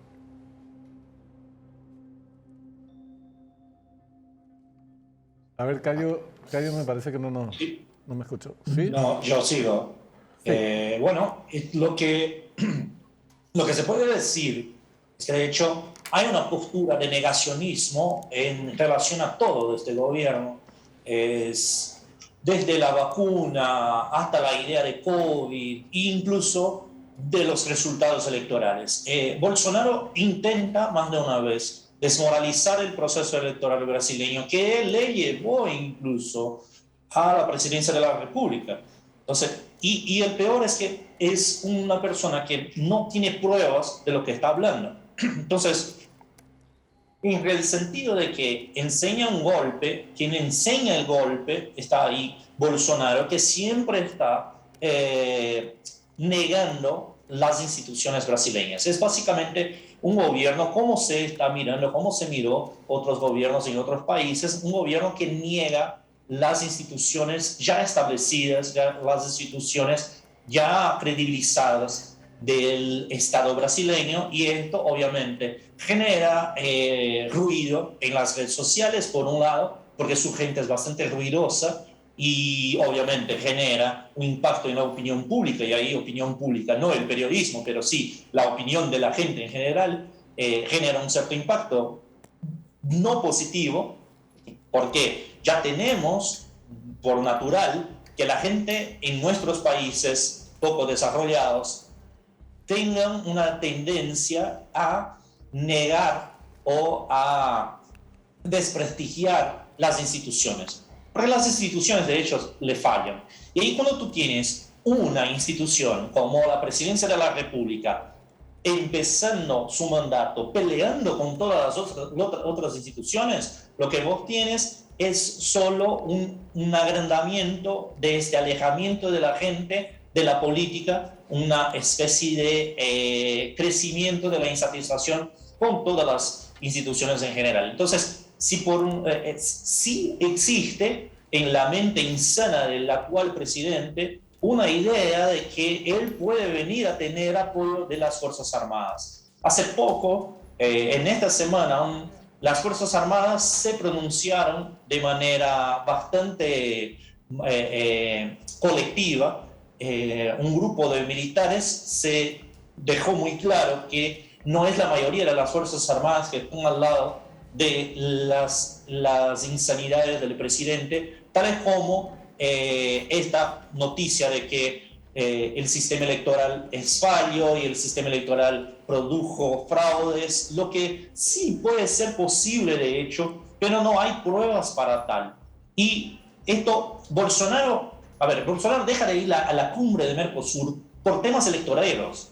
A ver, Caio me parece que no me escuchó. ¿Sí? No, yo sigo. Sí. Bueno, lo que Lo que se puede decir es que de hecho hay una postura de negacionismo en relación a todo de este gobierno. Es desde la vacuna hasta la idea de COVID, incluso de los resultados electorales. Bolsonaro intenta más de una vez desmoralizar el proceso electoral brasileño, que le llevó incluso a la presidencia de la República. Entonces, y el peor es que es una persona que no tiene pruebas de lo que está hablando. Entonces, en el sentido de que enseña un golpe, quien enseña el golpe está ahí, Bolsonaro, que siempre está negando las instituciones brasileñas. Es básicamente un gobierno, como se está mirando, como se miró otros gobiernos en otros países, un gobierno que niega las instituciones ya establecidas, las instituciones ya credibilizadas del Estado brasileño, y esto obviamente genera ruido en las redes sociales, por un lado, porque su gente es bastante ruidosa, y obviamente genera un impacto en la opinión pública, y ahí opinión pública, no el periodismo, pero sí la opinión de la gente en general, genera un cierto impacto no positivo, porque ya tenemos por natural que la gente en nuestros países poco desarrollados tengan una tendencia a negar o a desprestigiar las instituciones. Porque las instituciones, de hecho, le fallan. Y ahí cuando tú tienes una institución como la Presidencia de la República empezando su mandato, peleando con todas las otras instituciones, lo que vos tienes es solo un agrandamiento de este alejamiento de la gente de la política, una especie de crecimiento de la insatisfacción con todas las instituciones en general. Entonces, sí existe en la mente insana del actual presidente una idea de que él puede venir a tener apoyo de las Fuerzas Armadas. Hace poco, en esta semana, las Fuerzas Armadas se pronunciaron de manera bastante colectiva. Un grupo de militares se dejó muy claro que no es la mayoría de las Fuerzas Armadas que están al lado de las insanidades del presidente, tales como esta noticia de que el sistema electoral es fallo y el sistema electoral produjo fraudes, lo que sí puede ser posible de hecho, pero no hay pruebas para tal. Y esto, Bolsonaro deja de ir a la cumbre de Mercosur por temas electorales,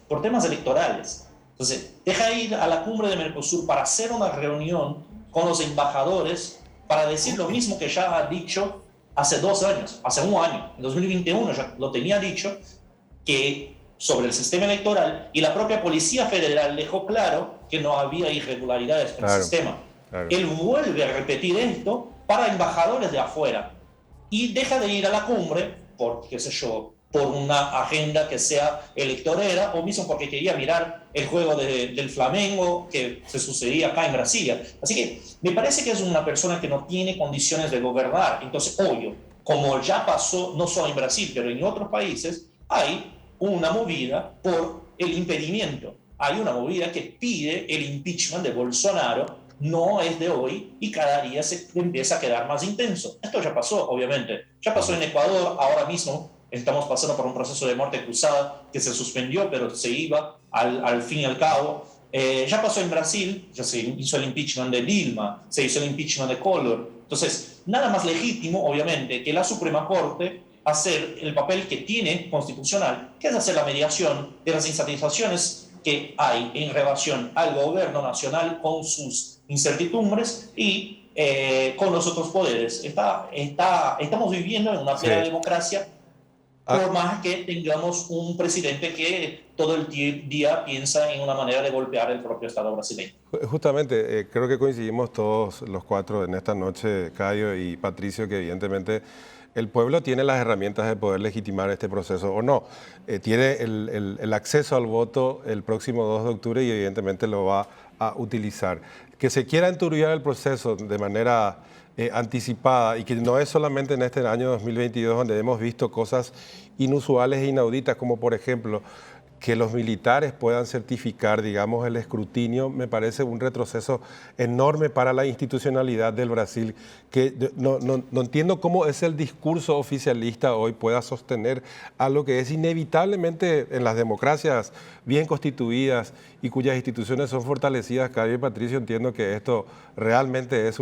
Entonces, deja de ir a la cumbre de Mercosur para hacer una reunión con los embajadores para decir lo mismo que ya ha dicho hace 2 años, hace un año, en 2021 ya lo tenía dicho, que sobre el sistema electoral, y la propia Policía Federal dejó claro que no había irregularidades en el sistema. Claro. Él vuelve a repetir esto para embajadores de afuera y deja de ir a la cumbre por, qué sé yo, por una agenda que sea electorera, o mismo porque quería mirar el juego del Flamengo que se sucedía acá en Brasilia. Así que me parece que es una persona que no tiene condiciones de gobernar. Entonces, obvio, como ya pasó no solo en Brasil, pero en otros países, hay una movida por el impedimento. Hay una movida que pide el impeachment de Bolsonaro, no es de hoy, y cada día se empieza a quedar más intenso. Esto ya pasó, obviamente. Ya pasó en Ecuador, ahora mismo estamos pasando por un proceso de muerte cruzada que se suspendió, pero se iba al fin y al cabo. Ya pasó en Brasil, ya se hizo el impeachment de Dilma, se hizo el impeachment de Collor. Entonces, nada más legítimo, obviamente, que la Suprema Corte hacer el papel que tiene constitucional, que es hacer la mediación de las insatisfacciones que hay en relación al gobierno nacional con sus incertidumbres y con los otros poderes. Estamos viviendo en una plena democracia, por más que tengamos un presidente que todo el día piensa en una manera de golpear el propio Estado brasileño. Justamente, creo que coincidimos todos los 4 en esta noche, Cayo y Patricio, que evidentemente el pueblo tiene las herramientas de poder legitimar este proceso o no. Tiene el acceso al voto el próximo 2 de octubre y evidentemente lo va a utilizar. Que se quiera enturbiar el proceso de manera anticipada, y que no es solamente en este año 2022 donde hemos visto cosas inusuales e inauditas, como por ejemplo que los militares puedan certificar, digamos, el escrutinio, me parece un retroceso enorme para la institucionalidad del Brasil, que no entiendo cómo es el discurso oficialista hoy pueda sostener algo que es inevitablemente en las democracias bien constituidas y cuyas instituciones son fortalecidas. Cada día, Patricio, entiendo que esto realmente es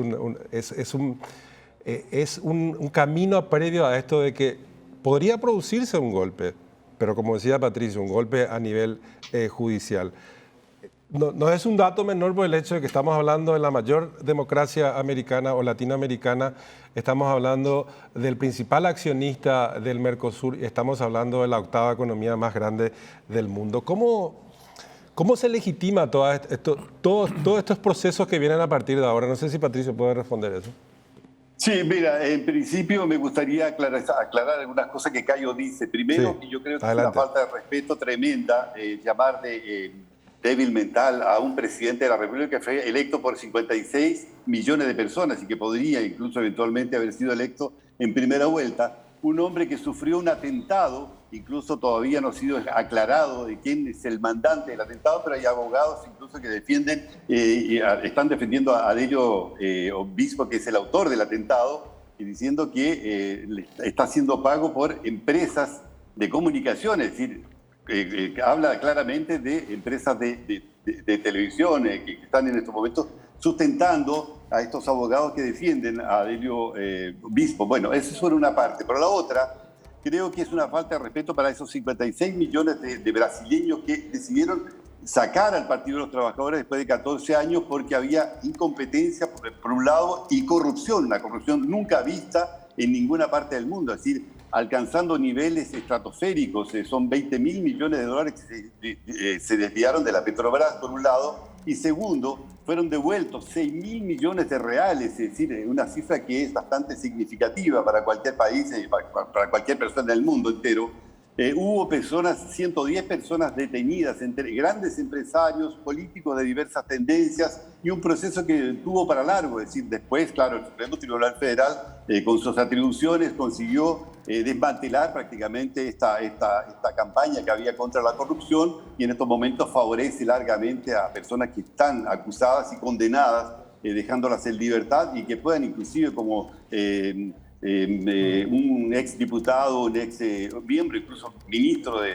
un camino previo a esto de que podría producirse un golpe, pero como decía Patricio, un golpe a nivel judicial. No es un dato menor por el hecho de que estamos hablando de la mayor democracia americana o latinoamericana, estamos hablando del principal accionista del Mercosur y estamos hablando de la octava economía más grande del mundo. ¿Cómo se legitima todos estos procesos que vienen a partir de ahora? No sé si Patricio puede responder eso. Sí, mira, en principio me gustaría aclarar algunas cosas que Cayo dice. Primero, Sí, que yo creo que adelante. es una falta de respeto tremenda llamar de débil mental a un presidente de la República que fue electo por 56 millones de personas y que podría incluso eventualmente haber sido electo en primera vuelta. Un hombre que sufrió un atentado, incluso todavía no ha sido aclarado de quién es el mandante del atentado, pero hay abogados incluso que defienden, están defendiendo a Delio Obispo, que es el autor del atentado, y diciendo que está siendo pago por empresas de comunicación, es decir, habla claramente de empresas de televisión que están en estos momentos sustentando a estos abogados que defienden a Delio Obispo. Bueno, eso es por una parte. Pero la otra, creo que es una falta de respeto para esos 56 millones de brasileños que decidieron sacar al Partido de los Trabajadores después de 14 años porque había incompetencia por un lado y corrupción, una corrupción nunca vista en ninguna parte del mundo, es decir, alcanzando niveles estratosféricos. Son 20.000 millones de dólares que se desviaron de la Petrobras, por un lado, y segundo, fueron devueltos 6.000 millones de reales, es decir, una cifra que es bastante significativa para cualquier país, para cualquier persona del mundo entero. Hubo 110 personas detenidas, entre grandes empresarios, políticos de diversas tendencias, y un proceso que tuvo para largo. Es decir, después, claro, el Supremo Tribunal Federal, con sus atribuciones, consiguió desmantelar prácticamente esta campaña que había contra la corrupción, y en estos momentos favorece largamente a personas que están acusadas y condenadas, dejándolas en libertad y que puedan inclusive como un ex diputado, un ex miembro, incluso ministro de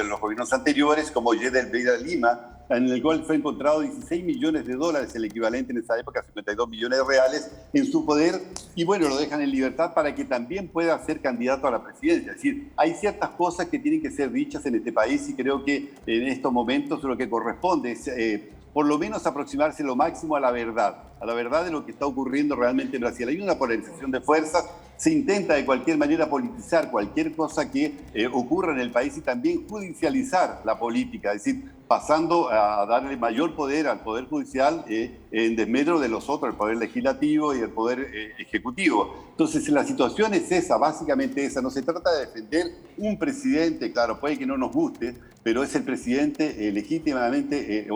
los gobiernos anteriores, como Yedel Beira Lima, en el cual fue encontrado 16 millones de dólares, el equivalente en esa época a 52 millones de reales, en su poder, y bueno, lo dejan en libertad para que también pueda ser candidato a la presidencia. Es decir, hay ciertas cosas que tienen que ser dichas en este país, y creo que en estos momentos lo que corresponde es por lo menos aproximarse lo máximo a la verdad de lo que está ocurriendo realmente en Brasil. Hay una polarización de fuerzas, se intenta de cualquier manera politizar cualquier cosa que ocurra en el país y también judicializar la política, es decir, pasando a darle mayor poder al Poder Judicial en desmedro de los otros, el Poder Legislativo y el Poder Ejecutivo. Entonces, la situación es esa, básicamente esa. No se trata de defender un presidente, claro, puede que no nos guste, pero es el presidente legítimamente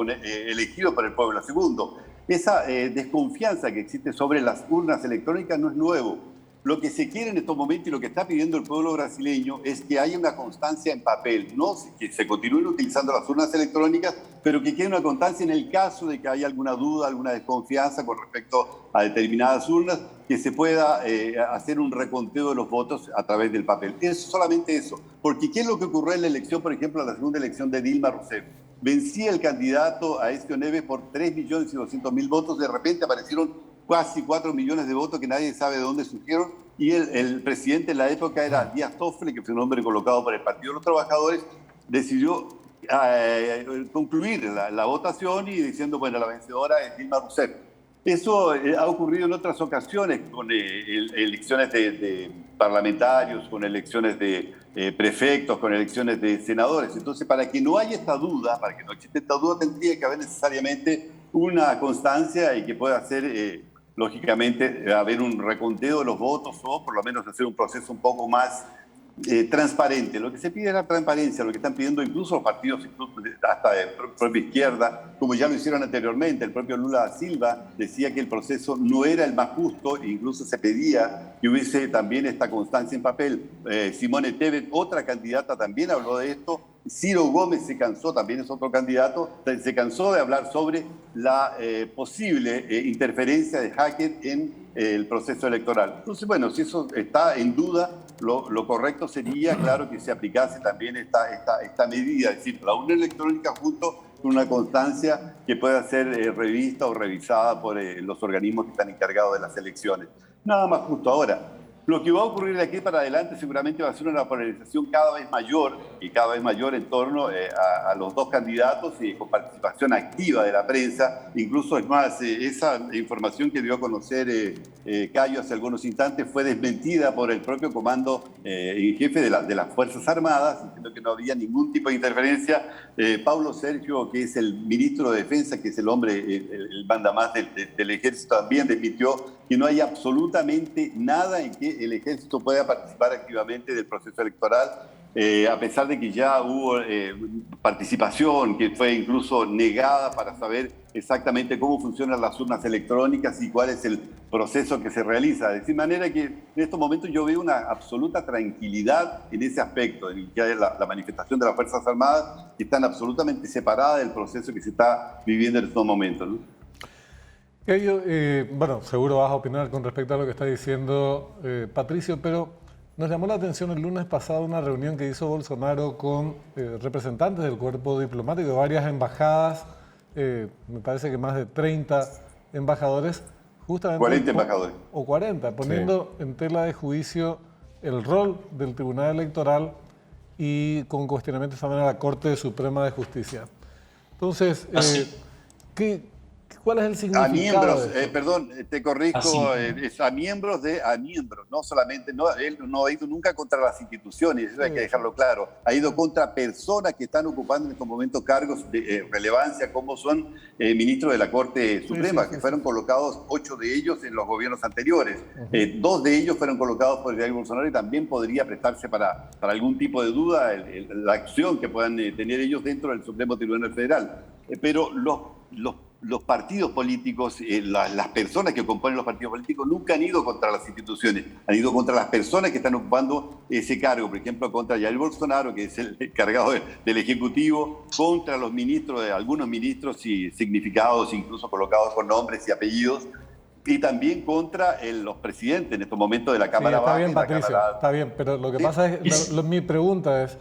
elegido por el pueblo. Segundo, esa desconfianza que existe sobre las urnas electrónicas no es nuevo. Lo que se quiere en estos momentos y lo que está pidiendo el pueblo brasileño es que haya una constancia en papel, no que se continúen utilizando las urnas electrónicas, pero que quede una constancia en el caso de que haya alguna duda, alguna desconfianza con respecto a determinadas urnas, que se pueda hacer un reconteo de los votos a través del papel. Es solamente eso, porque ¿qué es lo que ocurrió en la elección, por ejemplo, la segunda elección de Dilma Rousseff? Vencía el candidato Aécio Neves por 3.200.000 votos, de repente aparecieron casi 4 millones de votos que nadie sabe de dónde surgieron, y el presidente en la época era Díaz Toffoli, que fue un hombre colocado por el Partido de los Trabajadores, decidió concluir la votación y diciendo, bueno, la vencedora es Dilma Rousseff. Eso ha ocurrido en otras ocasiones con elecciones de parlamentarios, con elecciones de prefectos, con elecciones de senadores. Entonces, para que no haya esta duda, para que no exista esta duda, tendría que haber necesariamente una constancia y que pueda ser, lógicamente, haber un reconteo de los votos o por lo menos hacer un proceso un poco más transparente. Lo que se pide es la transparencia, lo que están pidiendo incluso los partidos, incluso hasta de propia izquierda, como ya lo hicieron anteriormente. El propio Lula da Silva decía que el proceso no era el más justo, e incluso se pedía que hubiese también esta constancia en papel. Simone Tebet, otra candidata, también habló de esto, Ciro Gómez se cansó, también es otro candidato, se cansó de hablar sobre la posible interferencia de hacker en el proceso electoral. Entonces, bueno, si eso está en duda, lo correcto sería, claro, que se aplicase también esta medida, es decir, la urna electrónica junto con una constancia que pueda ser revista o revisada por los organismos que están encargados de las elecciones. Nada más justo ahora. Lo que va a ocurrir de aquí para adelante seguramente va a ser una polarización cada vez mayor en torno a los dos candidatos y con participación activa de la prensa. Incluso, es más, esa información que dio a conocer Cayo hace algunos instantes fue desmentida por el propio comando en jefe de las Fuerzas Armadas, diciendo que no había ningún tipo de interferencia. Paulo Sergio, que es el ministro de Defensa, que es el hombre, el mandamás del ejército, también desmintió que no hay absolutamente nada en que el ejército pueda participar activamente del proceso electoral, a pesar de que ya hubo participación que fue incluso negada para saber exactamente cómo funcionan las urnas electrónicas y cuál es el proceso que se realiza. De manera que en estos momentos yo veo una absoluta tranquilidad en ese aspecto, en el que hay la manifestación de las Fuerzas Armadas, que están absolutamente separadas del proceso que se está viviendo en estos momentos, ¿no? Bueno, seguro vas a opinar con respecto a lo que está diciendo Patricio, pero nos llamó la atención el lunes pasado una reunión que hizo Bolsonaro con representantes del cuerpo diplomático de varias embajadas, me parece que más de 30 embajadores, justamente... 40 embajadores. O 40, poniendo en tela de juicio el rol del Tribunal Electoral y con cuestionamientos también a la Corte Suprema de Justicia. Entonces, ¿cuál es el significado? A miembros, de esto? perdón, te corrijo, es a miembros, no solamente, él no ha ido nunca contra las instituciones, eso hay que dejarlo claro, ha ido contra personas que están ocupando en estos momentos cargos de relevancia, como son ministros de la Corte Suprema, que fueron colocados 8 de ellos en los gobiernos anteriores. 2 de ellos fueron colocados por Jair Bolsonaro y también podría prestarse para algún tipo de duda la acción que puedan tener ellos dentro del Supremo Tribunal Federal. Pero los partidos políticos, las personas que componen los partidos políticos nunca han ido contra las instituciones, han ido contra las personas que están ocupando ese cargo, por ejemplo, contra Jair Bolsonaro, que es el encargado del Ejecutivo, contra los ministros, algunos ministros y significados, incluso colocados con nombres y apellidos, y también contra los presidentes en estos momentos de la Cámara Baja. Está bien, Patricio, está bien, pero lo que pasa es, mi pregunta es,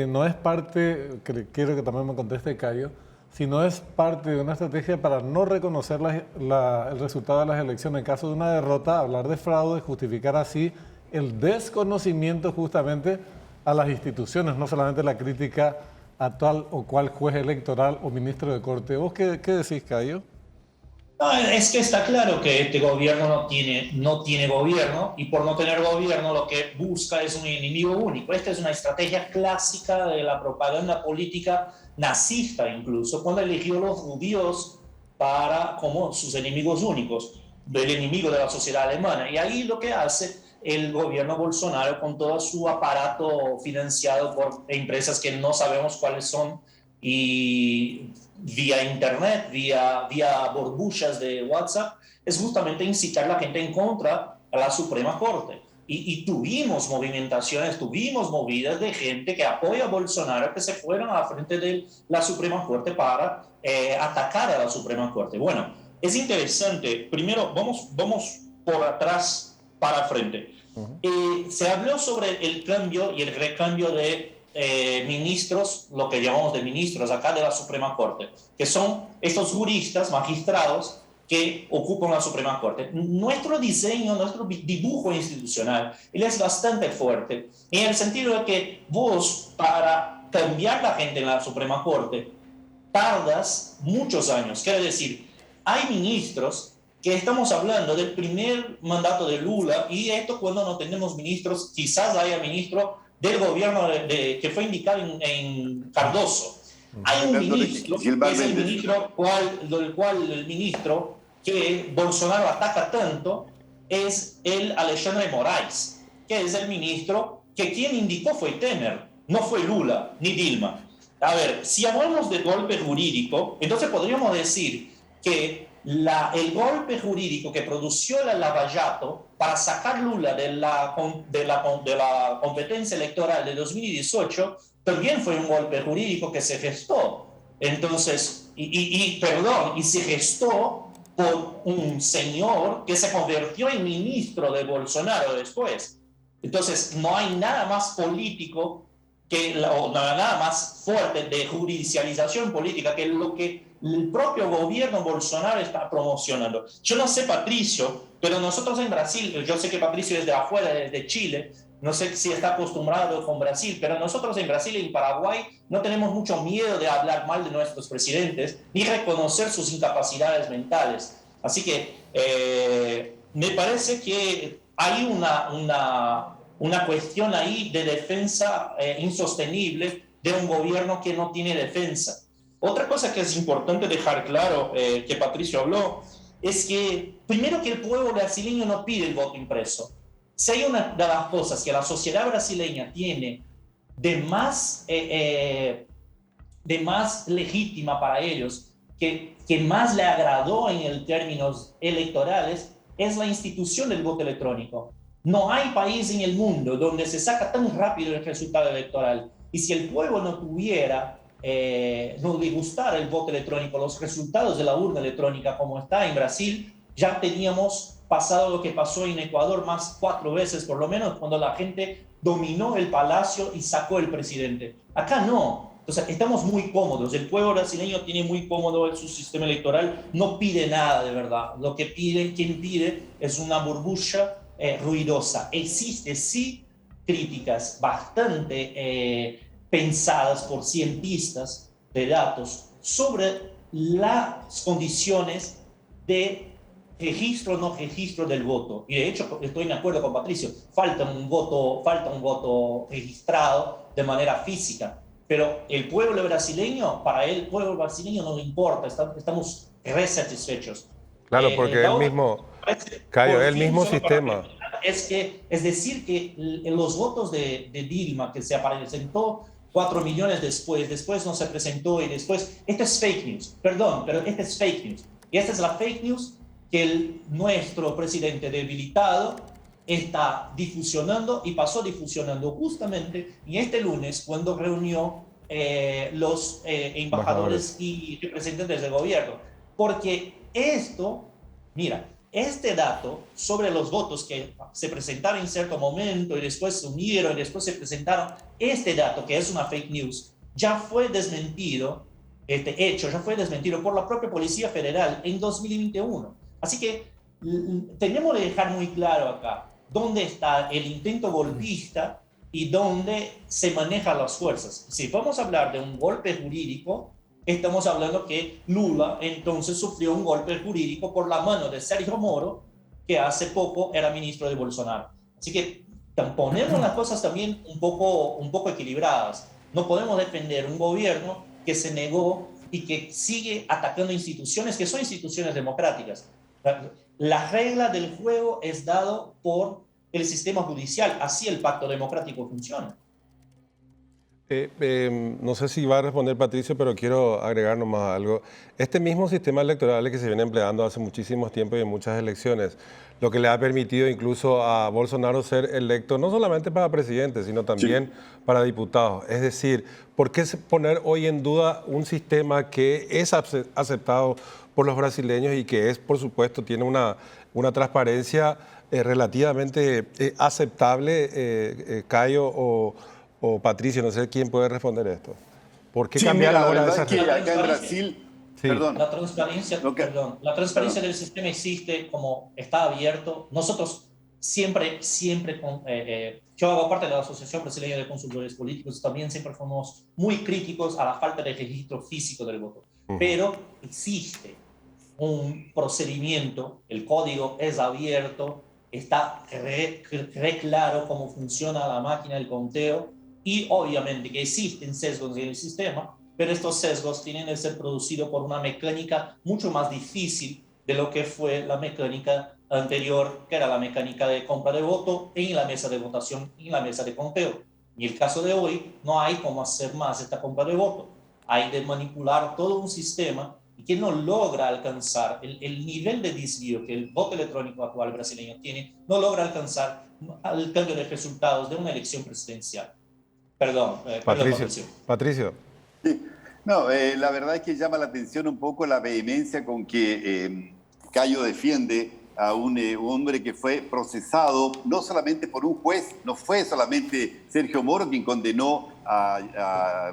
no es parte, quiero que también me conteste Cayo, sino es parte de una estrategia para no reconocer el resultado de las elecciones. En caso de una derrota, hablar de fraude, justificar así el desconocimiento justamente a las instituciones, no solamente la crítica a tal o cual juez electoral o ministro de Corte. ¿Vos qué decís, Cayo? No, es que está claro que este gobierno no tiene gobierno, y por no tener gobierno lo que busca es un enemigo único. Esta es una estrategia clásica de la propaganda política nazista, incluso cuando eligió a los judíos como sus enemigos únicos, del enemigo de la sociedad alemana. Y ahí lo que hace el gobierno Bolsonaro con todo su aparato financiado por empresas que no sabemos cuáles son, y vía internet, vía burbujas de WhatsApp, es justamente incitar a la gente en contra a la Suprema Corte. Y tuvimos movimentaciones, tuvimos movidas de gente que apoya a Bolsonaro, que se fueron a la frente de la Suprema Corte para atacar a la Suprema Corte. Bueno, es interesante. Primero, vamos por atrás para frente. Se habló sobre el cambio y el recambio de ministros, lo que llamamos de ministros acá de la Suprema Corte, que son estos juristas, magistrados, que ocupan la Suprema Corte. Nuestro diseño, nuestro dibujo institucional, él es bastante fuerte, en el sentido de que vos, para cambiar la gente en la Suprema Corte, tardas muchos años. Quiere decir, hay ministros que estamos hablando del primer mandato de Lula, y esto cuando no tenemos ministros, quizás haya ministro del gobierno que fue indicado en Cardoso. Hay un ministro, que es el ministro el ministro que Bolsonaro ataca tanto, es el Alexandre Moraes, que es el ministro que quien indicó fue Temer, no fue Lula ni Dilma. A ver, si hablamos de golpe jurídico, entonces podríamos decir que el golpe jurídico que produció la Lavallato para sacar Lula de la competencia electoral de 2018 también fue un golpe jurídico que se gestó. Entonces, y se gestó por un señor que se convirtió en ministro de Bolsonaro después. Entonces, no hay nada más político o nada más fuerte de judicialización política que lo que el propio gobierno Bolsonaro está promocionando. Yo no sé, Patricio, pero nosotros en Brasil, yo sé que Patricio es de afuera, desde Chile, no sé si está acostumbrado con Brasil, pero nosotros en Brasil y en Paraguay no tenemos mucho miedo de hablar mal de nuestros presidentes ni reconocer sus incapacidades mentales. Así que me parece que hay una cuestión ahí de defensa insostenible de un gobierno que no tiene defensa. Otra cosa que es importante dejar claro, que Patricio habló, es que primero que el pueblo brasileño no pide el voto impreso. Si hay una de las cosas que la sociedad brasileña tiene de más legítima para ellos, que más le agradó en términos electorales, es la institución del voto electrónico. No hay país en el mundo donde se saca tan rápido el resultado electoral. Y si el pueblo no tuviera, no le gustara el voto electrónico, los resultados de la urna electrónica como está en Brasil, ya teníamos pasado lo que pasó en Ecuador más 4 veces por lo menos, cuando la gente dominó el palacio y sacó el presidente. Acá no. Entonces estamos muy cómodos. El pueblo brasileño tiene muy cómodo su sistema electoral, no pide nada de verdad. Lo que pide, quien pide es una burbuja ruidosa. Existe sí críticas bastante pensadas por cientistas de datos sobre las condiciones de registro o no registro del voto. Y de hecho estoy de acuerdo con Patricio, falta un voto registrado de manera física, pero el pueblo brasileño, para el pueblo brasileño no le importa, estamos resatisfechos. Claro, porque él mismo, Cayo, el mismo sistema. Es decir que los votos de Dilma, que se presentó 4 millones después no se presentó y después, esto es fake news, perdón, pero esto es fake news. Y esta es la fake news que nuestro presidente debilitado está difusionando y pasó difusionando justamente en este lunes cuando reunió los embajadores y representantes del gobierno. Porque esto, mira, este dato sobre los votos que se presentaron en cierto momento y después se unieron y después se presentaron, este dato que es una fake news, ya fue desmentido, este hecho ya fue desmentido por la propia Policía Federal en 2021. Así que tenemos que dejar muy claro acá dónde está el intento golpista y dónde se manejan las fuerzas. Si vamos a hablar de un golpe jurídico, estamos hablando que Lula entonces sufrió un golpe jurídico por la mano de Sergio Moro, que hace poco era ministro de Bolsonaro. Así que ponemos las cosas también un poco equilibradas. No podemos defender un gobierno que se negó y que sigue atacando instituciones que son instituciones democráticas. La regla del juego es dado por el sistema judicial, así el pacto democrático funciona. No sé si va a responder Patricio, pero quiero agregar nomás algo. Este mismo sistema electoral que se viene empleando hace muchísimos tiempos y en muchas elecciones, lo que le ha permitido incluso a Bolsonaro ser electo no solamente para presidente, sino también para diputados. Es decir, ¿por qué poner hoy en duda un sistema que es aceptado por los brasileños y que es, por supuesto, tiene una transparencia relativamente aceptable, Cayo o Patricio, no sé quién puede responder esto? ¿Por qué cambiar ahora esa regla? Acá en Brasil, sí. Perdón. La transparencia del sistema existe, como está abierto. Nosotros siempre, yo hago parte de la Asociación Brasileña de Consultores Políticos, también siempre fuimos muy críticos a la falta de registro físico del voto. Pero existe un procedimiento, el código es abierto, está re claro cómo funciona la máquina del conteo y obviamente que existen sesgos en el sistema, pero estos sesgos tienen que ser producidos por una mecánica mucho más difícil de lo que fue la mecánica anterior, que era la mecánica de compra de voto en la mesa de votación, en la mesa de conteo. En el caso de hoy, no hay cómo hacer más esta compra de voto. Hay de manipular todo un sistema que no logra alcanzar el nivel de desvío que el voto electrónico actual brasileño tiene, no logra alcanzar el cambio de resultados de una elección presidencial. Perdón, Patricio. Patricio. Sí. No, la verdad es que llama la atención un poco la vehemencia con que Cayo defiende a un hombre que fue procesado no solamente por un juez, no fue solamente Sergio Moro quien condenó a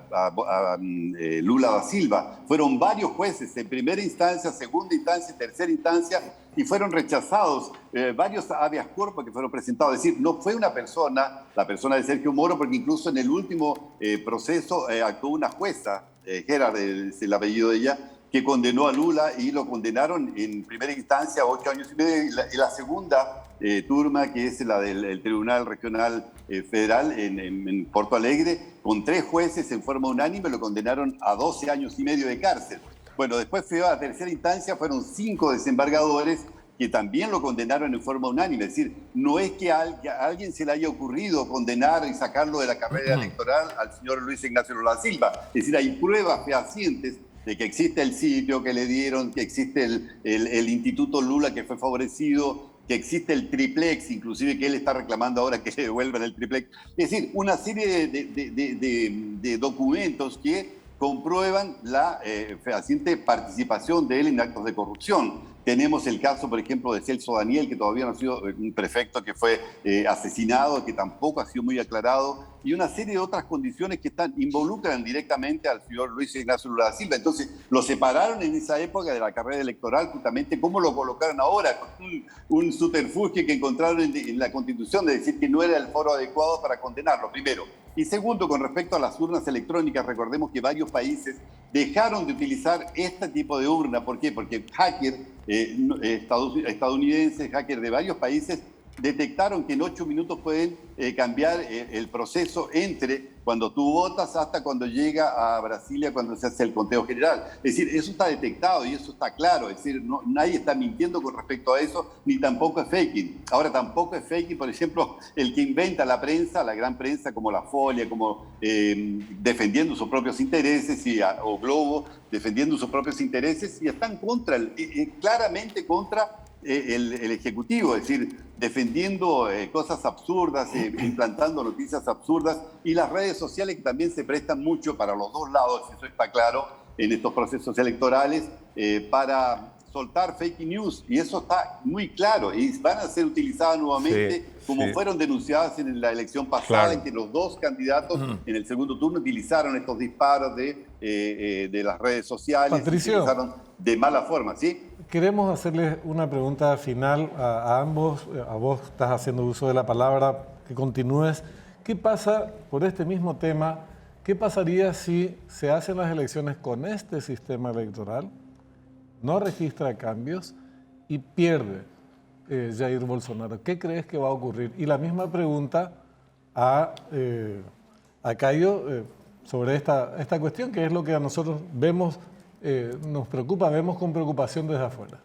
Lula da Silva, fueron varios jueces en primera instancia, segunda instancia, tercera instancia, y fueron rechazados varios habeas corpus que fueron presentados. Es decir, no fue una persona, la persona de Sergio Moro, porque incluso en el último proceso actuó una jueza, Gerard es el apellido de ella, que condenó a Lula y lo condenaron en primera instancia a 8 años y medio. Y la segunda turma, que es la del Tribunal Regional Federal en Porto Alegre, con 3 jueces en forma unánime, lo condenaron a 12 años y medio de cárcel. Bueno, después fue a la tercera instancia, fueron 5 desembargadores que también lo condenaron en forma unánime. Es decir, no es que a alguien se le haya ocurrido condenar y sacarlo de la carrera electoral al señor Luis Ignacio Lula da Silva. Es decir, hay pruebas fehacientes de que existe el sitio que le dieron, que existe el Instituto Lula que fue favorecido, que existe el triplex, inclusive que él está reclamando ahora que le devuelvan el triplex. Es decir, una serie de documentos que comprueban la fehaciente participación de él en actos de corrupción. Tenemos el caso, por ejemplo, de Celso Daniel, que todavía no ha sido un prefecto que fue asesinado, que tampoco ha sido muy aclarado, y una serie de otras condiciones que involucran directamente al señor Luis Ignacio Lula da Silva. Entonces, lo separaron en esa época de la carrera electoral, justamente como lo colocaron ahora, con un subterfugio que encontraron en la Constitución de decir que no era el foro adecuado para condenarlo, primero. Y segundo, con respecto a las urnas electrónicas, recordemos que varios países dejaron de utilizar este tipo de urna. ¿Por qué? Porque hackers estadounidenses, hackers de varios países, detectaron que en 8 minutos pueden cambiar el proceso entre cuando tú votas hasta cuando llega a Brasilia, cuando se hace el conteo general. Es decir, eso está detectado y eso está claro. Es decir, nadie está mintiendo con respecto a eso, ni tampoco es faking. Ahora, tampoco es faking, por ejemplo, el que inventa la prensa, la gran prensa como La Folia, como defendiendo sus propios intereses, o Globo, defendiendo sus propios intereses, y están claramente contra el Ejecutivo, es decir, defendiendo cosas absurdas, implantando noticias absurdas, y las redes sociales que también se prestan mucho para los dos lados, eso está claro, en estos procesos electorales, para soltar fake news, y eso está muy claro, y van a ser utilizadas nuevamente, como fueron denunciadas en la elección pasada, en que los dos candidatos en el segundo turno utilizaron estos disparos de las redes sociales, Patricio, utilizaron de mala forma, ¿sí? Queremos hacerles una pregunta final a ambos. A vos estás haciendo uso de la palabra, que continúes. ¿Qué pasa por este mismo tema? ¿Qué pasaría si se hacen las elecciones con este sistema electoral, no registra cambios y pierde Jair Bolsonaro? ¿Qué crees que va a ocurrir? Y la misma pregunta a Cayo sobre esta cuestión, que es lo que a nosotros vemos, nos preocupa, vemos con preocupación desde afuera.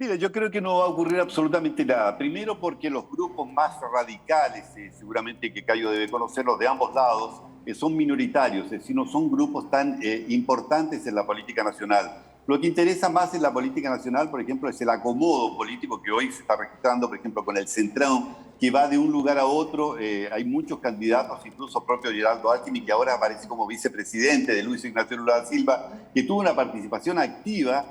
Mira, yo creo que no va a ocurrir absolutamente nada. Primero porque los grupos más radicales, seguramente que Cayo debe conocerlos de ambos lados, son minoritarios, es decir, no son grupos tan importantes en la política nacional. Lo que interesa más en la política nacional, por ejemplo, es el acomodo político que hoy se está registrando, por ejemplo, con el Centrón, que va de un lugar a otro. Hay muchos candidatos, incluso propio Geraldo Alckmin, que ahora aparece como vicepresidente de Luis Ignacio Lula da Silva, que tuvo una participación activa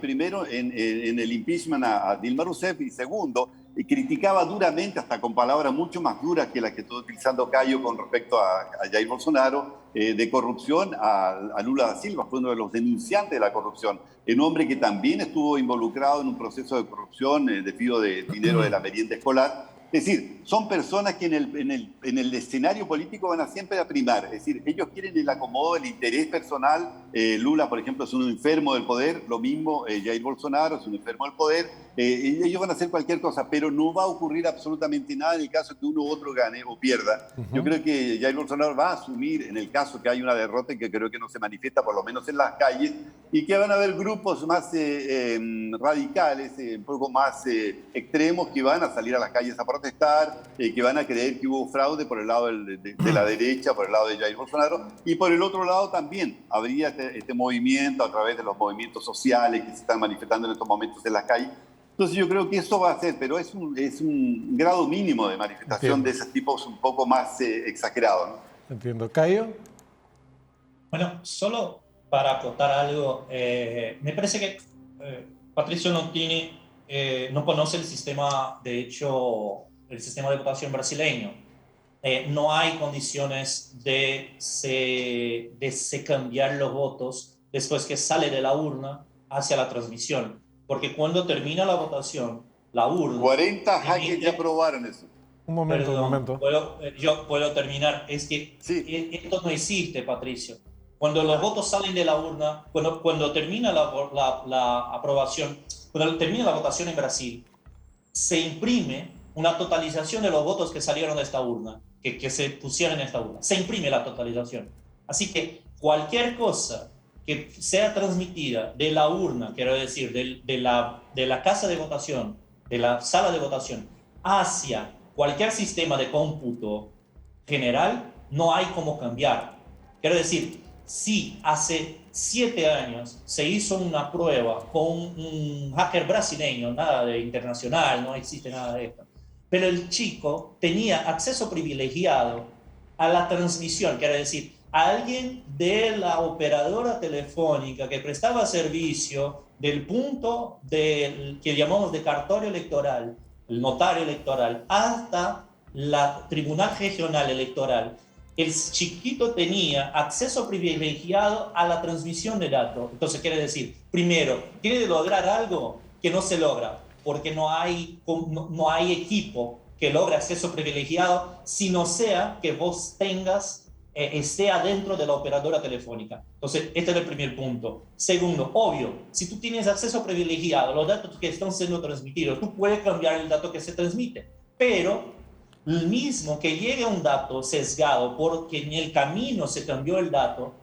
primero en el impeachment a Dilma Rousseff, y segundo, criticaba duramente, hasta con palabras mucho más duras que las que estuvo utilizando Cayo con respecto a Jair Bolsonaro, de corrupción a Lula da Silva. Fue uno de los denunciantes de la corrupción. Un hombre que también estuvo involucrado en un proceso de corrupción, desvío de dinero de la merienda escolar. Es decir, son personas que en el escenario político van a siempre a primar. Es decir, ellos quieren el acomodo, el interés personal. Lula, por ejemplo, es un enfermo del poder. Lo mismo, Jair Bolsonaro es un enfermo del poder. Ellos van a hacer cualquier cosa, pero no va a ocurrir absolutamente nada en el caso que uno u otro gane o pierda. Yo creo que Jair Bolsonaro va a asumir, en el caso que hay una derrota, que creo que no se manifiesta, por lo menos en las calles, y que van a haber grupos más radicales, un poco más extremos, que van a salir a las calles a protestar, que van a creer que hubo fraude por el lado de la derecha, por el lado de Jair Bolsonaro, y por el otro lado también habría este movimiento a través de los movimientos sociales que se están manifestando en estos momentos en las calles. Entonces yo creo que eso va a ser, pero es un grado mínimo de manifestación de esos tipos un poco más exagerado, ¿no? Entiendo. ¿Cayo? Bueno, solo para acotar algo, me parece que Patricio no conoce el sistema, de hecho, el sistema de votación brasileño. No hay condiciones de se cambiar los votos después que sale de la urna hacia la transmisión. Porque cuando termina la votación, la urna... 40 hackers ya probaron eso. Un momento, Perdón, un momento. yo puedo terminar. Es que Sí. esto no existe, Patricio. Cuando los votos salen de la urna, cuando termina la aprobación, cuando termina la votación en Brasil, se imprime una totalización de los votos que salieron de esta urna, que se pusieron en esta urna. Se imprime la totalización. Así que cualquier cosa que sea transmitida de la urna, quiero decir, de la casa de votación, de la sala de votación, hacia cualquier sistema de cómputo general, no hay cómo cambiar. Quiero decir, si hace 7 años se hizo una prueba con un hacker brasileño, nada de internacional, no existe nada de esto, pero el chico tenía acceso privilegiado a la transmisión, quiero decir, alguien de la operadora telefónica que prestaba servicio del punto que llamamos de cartorio electoral, el notario electoral, hasta la tribunal regional electoral. El chiquito tenía acceso privilegiado a la transmisión de datos. Entonces quiere decir, primero, quiere lograr algo que no se logra, porque no hay equipo que logre acceso privilegiado, sino sea que vos esté adentro de la operadora telefónica. Entonces, este es el primer punto. Segundo, obvio, si tú tienes acceso privilegiado a los datos que están siendo transmitidos, tú puedes cambiar el dato que se transmite, pero el mismo que llegue un dato sesgado porque en el camino se cambió el dato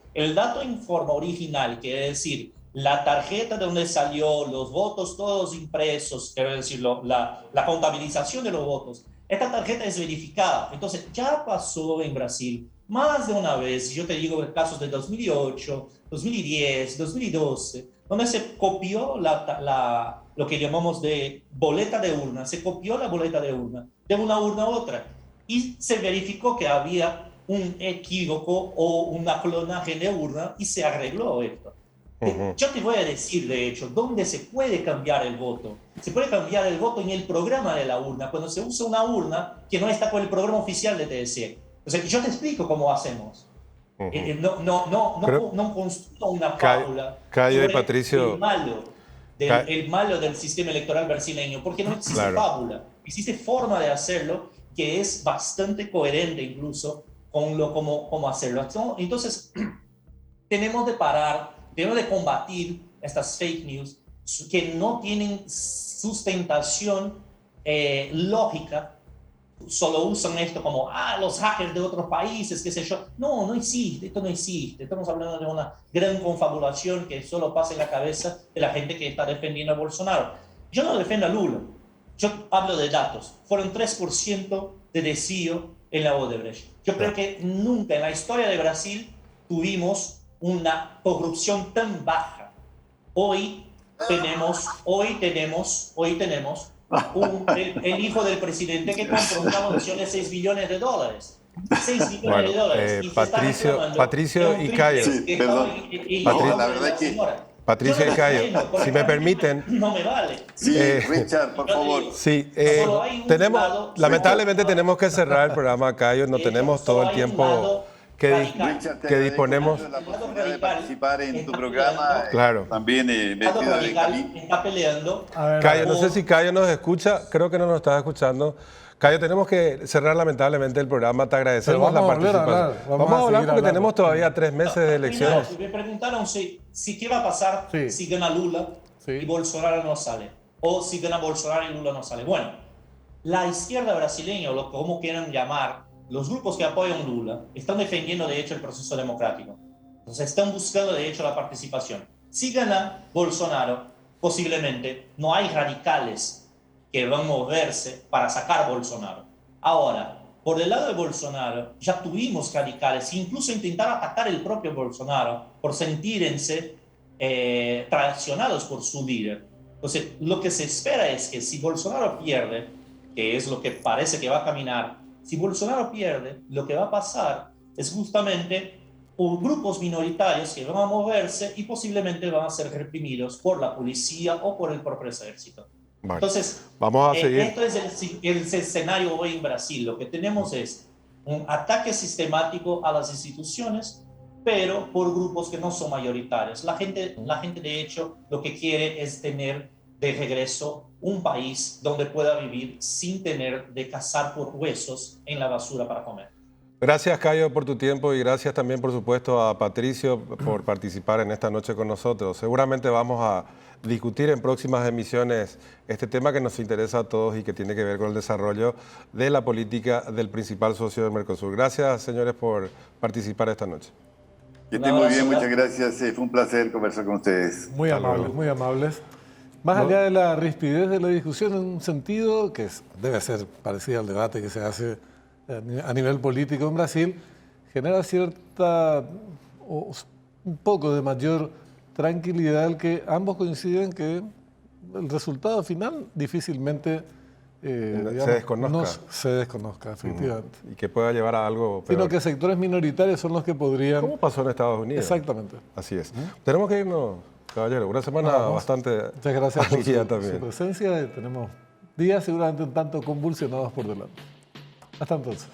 en forma original, quiere decir, la tarjeta de donde salió, los votos todos impresos, quiero decir, la contabilización de los votos, esta tarjeta es verificada. Entonces, ya pasó en Brasil más de una vez, yo te digo casos de 2008, 2010, 2012, donde se copió lo que llamamos de boleta de urna, se copió la boleta de urna de una urna a otra y se verificó que había un equívoco o una clonaje de urna y se arregló esto. Yo te voy a decir, de hecho, dónde se puede cambiar el voto. Se puede cambiar el voto en el programa de la urna, cuando se usa una urna que no está con el programa oficial de TSE. O sea, yo te explico cómo hacemos. No construyo una fábula. Cayo y Patricio. El malo del sistema electoral brasileño, porque no existe fábula. Existe forma de hacerlo que es bastante coherente incluso con cómo hacerlo. Entonces, tenemos de combatir estas fake news que no tienen sustentación lógica. Solo usan esto como, los hackers de otros países, qué sé yo. No existe, esto no existe. Estamos hablando de una gran confabulación que solo pasa en la cabeza de la gente que está defendiendo a Bolsonaro. Yo no defiendo a Lula, yo hablo de datos. Fueron 3% de desvío en la Odebrecht. Yo creo que nunca en la historia de Brasil tuvimos una corrupción tan baja. Hoy tenemos el hijo del presidente que compró una mansión de $6 billones. $6 billones. Y Patricio y Cayo. Perdón. La verdad es que... Patricio y Cayo, si me permiten. No me vale. Sí, Richard, por favor. Sí, lamentablemente tenemos que cerrar el programa, Cayo. No tenemos todo el tiempo que disponemos. La oportunidad de participar en tu programa. Claro. También metido en Cali. Está peleando. Cayo, no sé si Cayo nos escucha. Creo que no nos está escuchando. Cayo, tenemos que cerrar lamentablemente el programa. Te agradecemos la participación. Vamos a hablar porque tenemos todavía 3 meses de elecciones. Me preguntaron si qué va a pasar si gana Lula y Bolsonaro no sale. O si gana Bolsonaro y Lula no sale. Bueno, la izquierda brasileña, o como quieran llamar, los grupos que apoyan Lula, están defendiendo de hecho el proceso democrático. Entonces están buscando de hecho la participación. Si gana Bolsonaro, posiblemente no hay radicales que van a moverse para sacar a Bolsonaro. Ahora, por el lado de Bolsonaro, ya tuvimos radicales que incluso intentaron atacar el propio Bolsonaro por sentirse traicionados por su líder. Entonces, lo que se espera es que si Bolsonaro pierde, que es lo que parece que va a caminar, si Bolsonaro pierde, lo que va a pasar es justamente por grupos minoritarios que van a moverse y posiblemente van a ser reprimidos por la policía o por el propio ejército. Vale. Entonces, vamos a seguir. esto es el escenario hoy en Brasil. Lo que tenemos es un ataque sistemático a las instituciones, pero por grupos que no son mayoritarios. La gente de hecho, lo que quiere es tener de regreso un país donde pueda vivir sin tener de cazar por huesos en la basura para comer. Gracias, Cayo, por tu tiempo y gracias también, por supuesto, a Patricio por participar en esta noche con nosotros. Seguramente vamos a discutir en próximas emisiones este tema que nos interesa a todos y que tiene que ver con el desarrollo de la política del principal socio del Mercosur. Gracias, señores, por participar esta noche. Que estén muy bien, muchas gracias. Fue un placer conversar con ustedes. Muy amables, muy amables. Más allá de la rispidez de la discusión, en un sentido que debe ser parecido al debate que se hace a nivel político en Brasil, genera un poco de mayor tranquilidad el que ambos coinciden que el resultado final difícilmente se desconozca, efectivamente. Y que pueda llevar a algo peor. Sino que sectores minoritarios son los que podrían... ¿Cómo pasó en Estados Unidos? Exactamente. Así es. Tenemos que irnos, caballero. Una semana bastante... Muchas gracias por su presencia. Tenemos días seguramente un tanto convulsionados por delante. Hasta entonces.